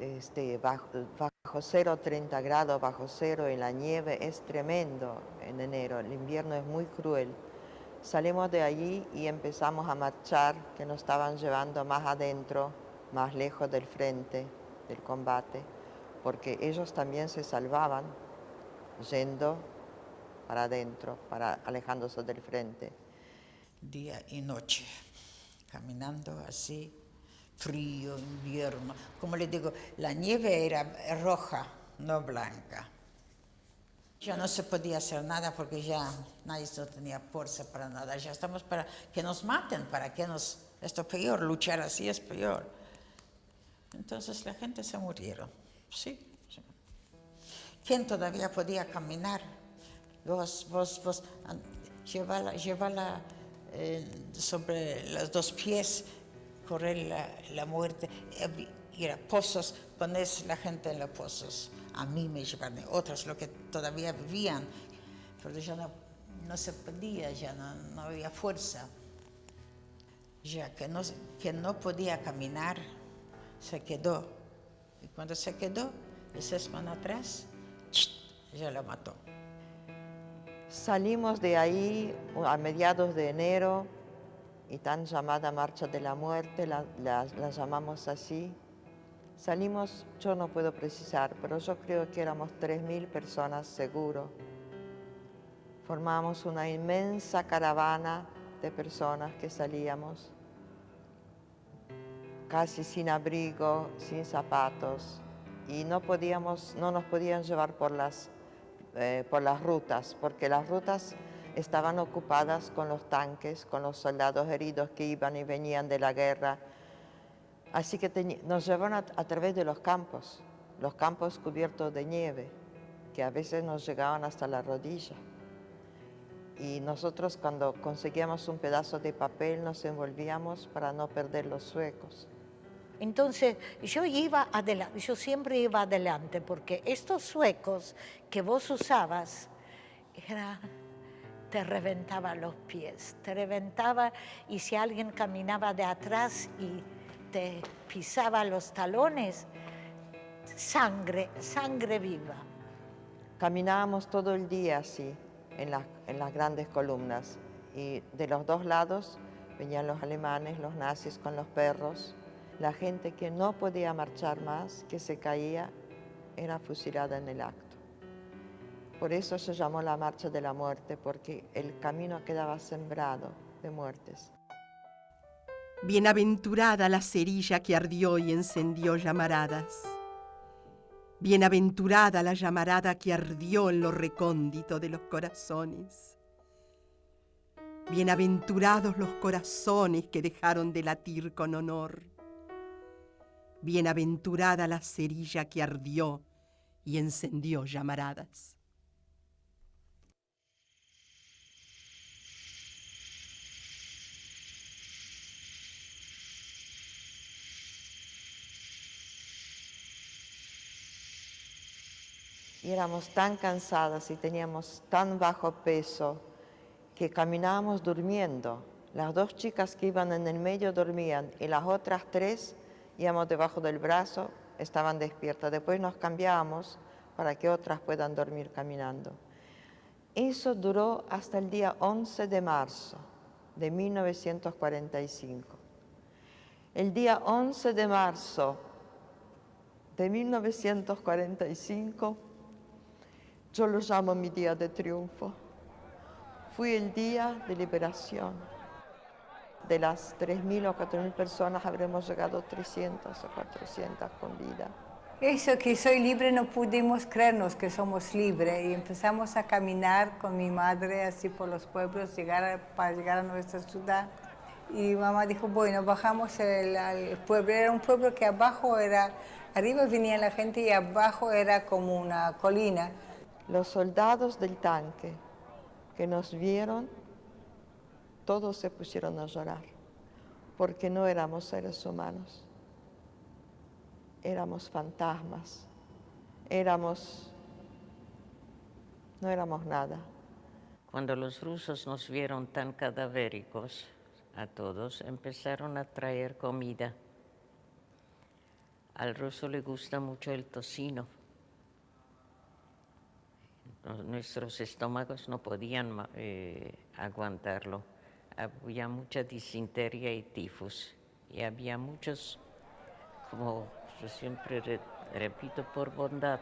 [SPEAKER 3] bajo cero, 30 grados bajo cero, y la nieve es tremendo en enero, el invierno es muy cruel. Salimos de allí y empezamos a marchar, que nos estaban llevando más adentro, más lejos del frente, del combate, porque ellos también se salvaban yendo para adentro, alejándose del frente.
[SPEAKER 4] Día y noche, caminando así, frío, invierno. Como les digo, la nieve era roja, no blanca. Ya no se podía hacer nada porque ya nadie no tenía fuerza para nada. Ya estamos para que nos maten, esto es peor, luchar así es peor. Entonces la gente se murieron, sí. ¿Quién todavía podía caminar? Vos llevala sobre los dos pies, correr la muerte. Ir a pozos, pones la gente en los pozos. A mí me llevaron, otros los que todavía vivían, pero ya no se podía, ya no había fuerza. Ya que no podía caminar, se quedó. Y cuando se quedó, esa semana atrás, ya lo mató.
[SPEAKER 3] Salimos de ahí a mediados de enero, y tan llamada Marcha de la Muerte, la llamamos así. Salimos, yo no puedo precisar, pero yo creo que éramos 3.000 personas seguro. Formamos una inmensa caravana de personas que salíamos, casi sin abrigo, sin zapatos, y no nos podían llevar por las rutas, porque las rutas estaban ocupadas con los tanques, con los soldados heridos que iban y venían de la guerra. Así que nos llevaban a través de los campos cubiertos de nieve, que a veces nos llegaban hasta la rodilla. Y nosotros, cuando conseguíamos un pedazo de papel, nos envolvíamos para no perder los suecos.
[SPEAKER 7] Entonces yo siempre iba adelante, porque estos suecos que vos usabas, te reventaba los pies, te reventaba, y si alguien caminaba de atrás y te pisaba los talones, sangre viva.
[SPEAKER 3] Caminábamos todo el día así, en las grandes columnas, y de los dos lados venían los alemanes, los nazis con los perros. La gente que no podía marchar más, que se caía, era fusilada en el acto. Por eso se llamó la Marcha de la Muerte, porque el camino quedaba sembrado de muertes.
[SPEAKER 2] Bienaventurada la cerilla que ardió y encendió llamaradas. Bienaventurada la llamarada que ardió en lo recóndito de los corazones. Bienaventurados los corazones que dejaron de latir con honor. Bienaventurada la cerilla que ardió y encendió llamaradas.
[SPEAKER 3] Y éramos tan cansadas y teníamos tan bajo peso que caminábamos durmiendo. Las dos chicas que iban en el medio dormían y las otras tres íbamos debajo del brazo, estaban despiertas. Después nos cambiábamos para que otras puedan dormir caminando. Eso duró hasta el día 11 de marzo de 1945. El día 11 de marzo de 1945 yo lo llamo mi día de triunfo. Fue el día de liberación. De las 3.000 o 4.000 personas habremos llegado 300 o 400 con vida.
[SPEAKER 5] Eso que soy libre, no pudimos creernos que somos libres, y empezamos a caminar con mi madre así por los pueblos para llegar a nuestra ciudad. Y mamá dijo, bueno, bajamos al pueblo. Era un pueblo que arriba venía la gente y abajo era como una colina.
[SPEAKER 3] Los soldados del tanque que nos vieron, todos se pusieron a llorar, porque no éramos seres humanos, éramos fantasmas, no éramos nada.
[SPEAKER 8] Cuando los rusos nos vieron tan cadavéricos a todos, empezaron a traer comida. Al ruso le gusta mucho el tocino. Nuestros estómagos no podían aguantarlo. Había mucha disentería y tifus. Y había muchos, como yo siempre repito, por bondad,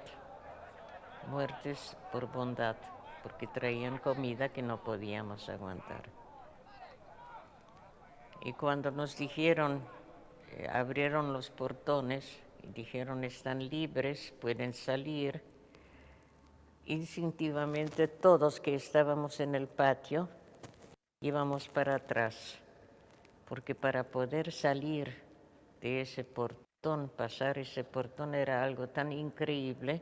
[SPEAKER 8] muertes por bondad, porque traían comida que no podíamos aguantar. Y cuando nos dijeron, abrieron los portones y dijeron, están libres, pueden salir, instintivamente todos que estábamos en el patio íbamos para atrás, porque para poder salir de ese portón, pasar ese portón, era algo tan increíble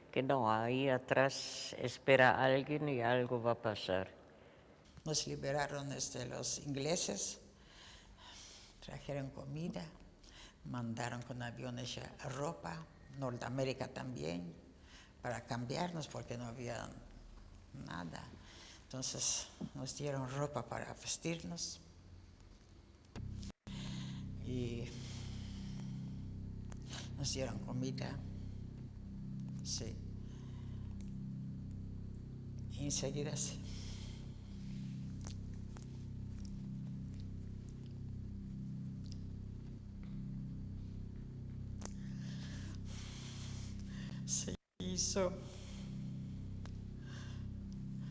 [SPEAKER 8] que no, ahí atrás espera alguien y algo va a pasar.
[SPEAKER 4] Nos liberaron los ingleses, trajeron comida, mandaron con aviones ropa, Norteamérica también, para cambiarnos porque no había nada. Entonces nos dieron ropa para vestirnos y nos dieron comida, sí. Y enseguida sí.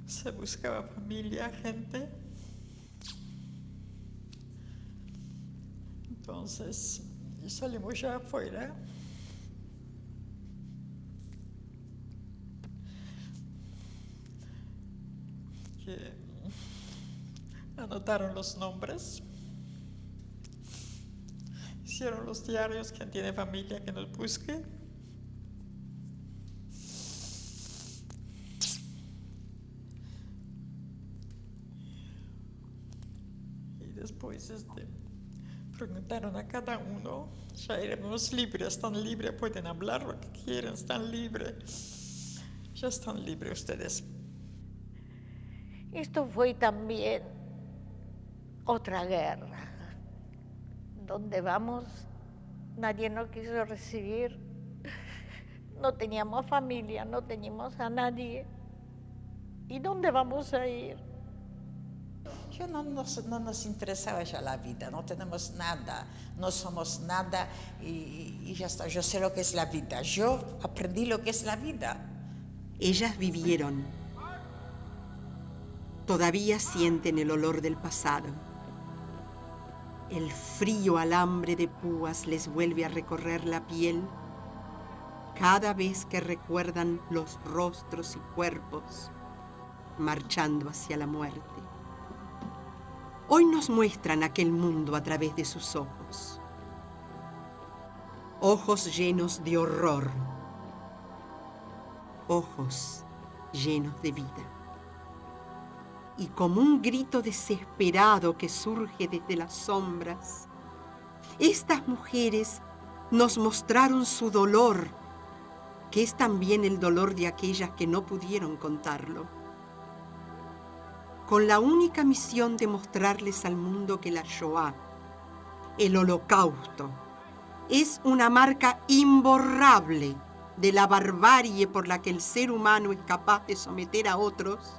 [SPEAKER 4] Se buscaba familia, gente, Entonces salimos ya afuera. Que anotaron los nombres. Hicieron los diarios, quien tiene familia que nos busque. Y después preguntaron a cada uno, ya éramos libres, están libres, pueden hablar lo que quieran, están libres. Ya están libres ustedes.
[SPEAKER 7] Esto fue también otra guerra. Donde vamos, nadie nos quiso recibir. No teníamos familia, no teníamos a nadie. ¿Y dónde vamos a ir?
[SPEAKER 4] Ya no nos interesaba ya la vida, no tenemos nada, no somos nada y ya está. Yo sé lo que es la vida, yo aprendí lo que es la vida.
[SPEAKER 2] Ellas vivieron. Todavía sienten el olor del pasado. El frío alambre de púas les vuelve a recorrer la piel cada vez que recuerdan los rostros y cuerpos marchando hacia la muerte. Hoy nos muestran aquel mundo a través de sus ojos. Ojos llenos de horror. Ojos llenos de vida. Y como un grito desesperado que surge desde las sombras, estas mujeres nos mostraron su dolor, que es también el dolor de aquellas que no pudieron contarlo, con la única misión de mostrarles al mundo que la Shoah, el Holocausto, es una marca imborrable de la barbarie por la que el ser humano es capaz de someter a otros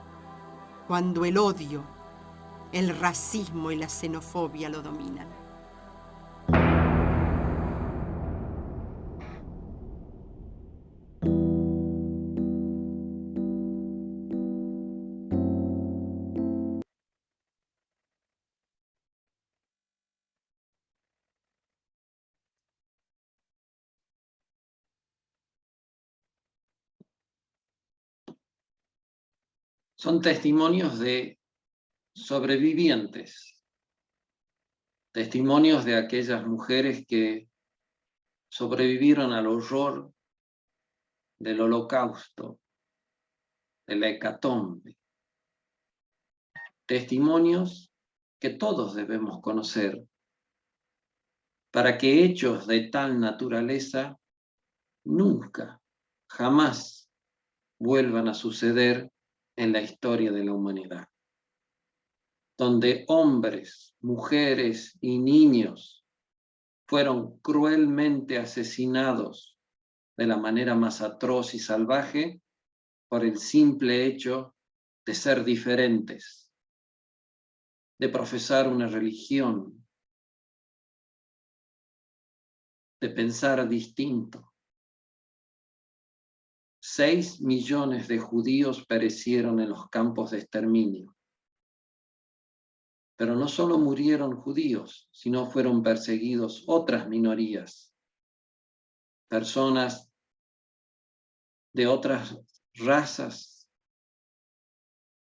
[SPEAKER 2] cuando el odio, el racismo y la xenofobia lo dominan.
[SPEAKER 1] Son testimonios de sobrevivientes, testimonios de aquellas mujeres que sobrevivieron al horror del Holocausto, de la hecatombe. Testimonios que todos debemos conocer para que hechos de tal naturaleza nunca, jamás vuelvan a suceder en la historia de la humanidad, donde hombres, mujeres y niños fueron cruelmente asesinados de la manera más atroz y salvaje por el simple hecho de ser diferentes, de profesar una religión, de pensar distinto. 6 millones de judíos perecieron en los campos de exterminio. Pero no solo murieron judíos, sino fueron perseguidos otras minorías, personas de otras razas,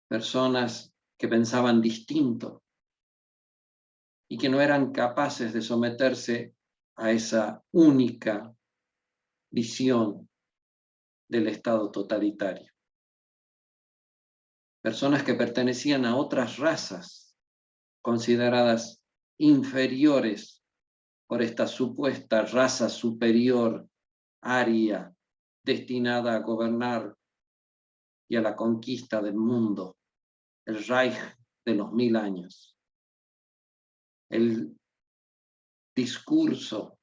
[SPEAKER 1] personas que pensaban distinto y que no eran capaces de someterse a esa única visión del Estado totalitario. Personas que pertenecían a otras razas, consideradas inferiores por esta supuesta raza superior, aria, destinada a gobernar y a la conquista del mundo, el Reich de los 1000 años. El discurso,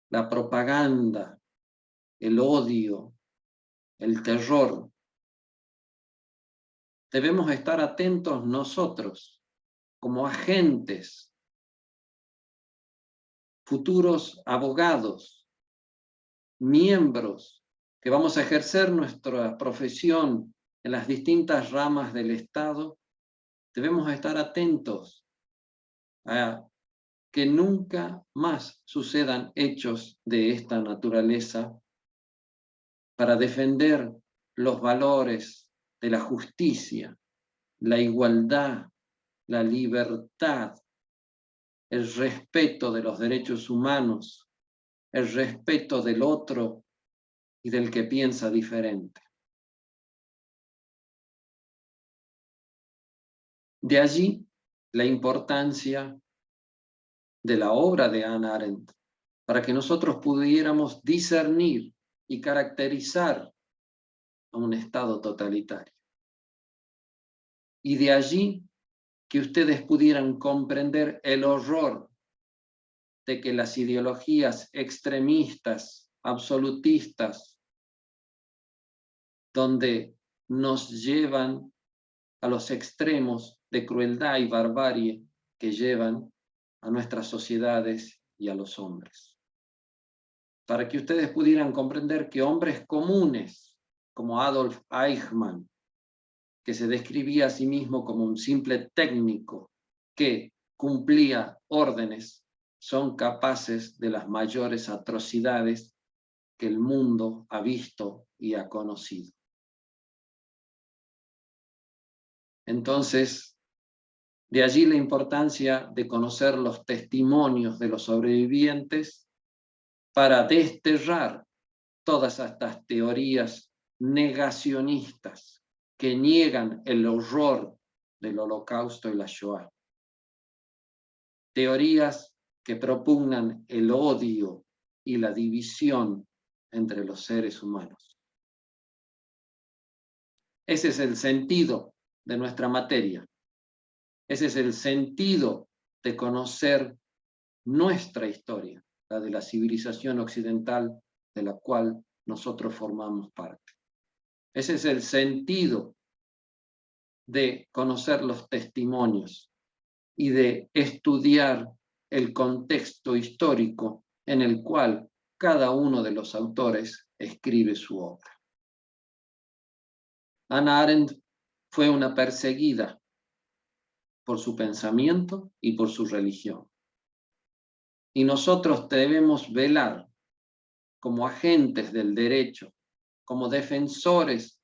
[SPEAKER 1] la propaganda, el odio, el terror. Debemos estar atentos nosotros, como agentes, futuros abogados, miembros que vamos a ejercer nuestra profesión en las distintas ramas del Estado. Debemos estar atentos a que nunca más sucedan hechos de esta naturaleza, para defender los valores de la justicia, la igualdad, la libertad, el respeto de los derechos humanos, el respeto del otro y del que piensa diferente. De allí la importancia de la obra de Hannah Arendt, para que nosotros pudiéramos discernir y caracterizar a un Estado totalitario. Y de allí que ustedes pudieran comprender el horror de que las ideologías extremistas, absolutistas, donde nos llevan a los extremos de crueldad y barbarie que llevan a nuestras sociedades y a los hombres. Para que ustedes pudieran comprender que hombres comunes, como Adolf Eichmann, que se describía a sí mismo como un simple técnico que cumplía órdenes, son capaces de las mayores atrocidades que el mundo ha visto y ha conocido. Entonces, de allí la importancia de conocer los testimonios de los sobrevivientes para desterrar todas estas teorías negacionistas que niegan el horror del Holocausto y la Shoah. Teorías que propugnan el odio y la división entre los seres humanos. Ese es el sentido de nuestra materia. Ese es el sentido de conocer nuestra historia, la de la civilización occidental de la cual nosotros formamos parte. Ese es el sentido de conocer los testimonios y de estudiar el contexto histórico en el cual cada uno de los autores escribe su obra. Hannah Arendt fue una perseguida por su pensamiento y por su religión. Y nosotros debemos velar como agentes del derecho, como defensores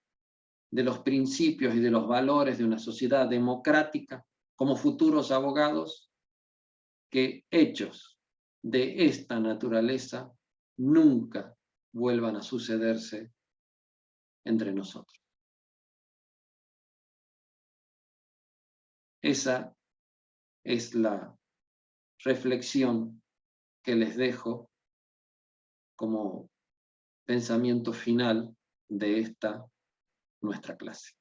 [SPEAKER 1] de los principios y de los valores de una sociedad democrática, como futuros abogados, que hechos de esta naturaleza nunca vuelvan a sucederse entre nosotros. Esa es la reflexión que les dejo como pensamiento final de esta nuestra clase.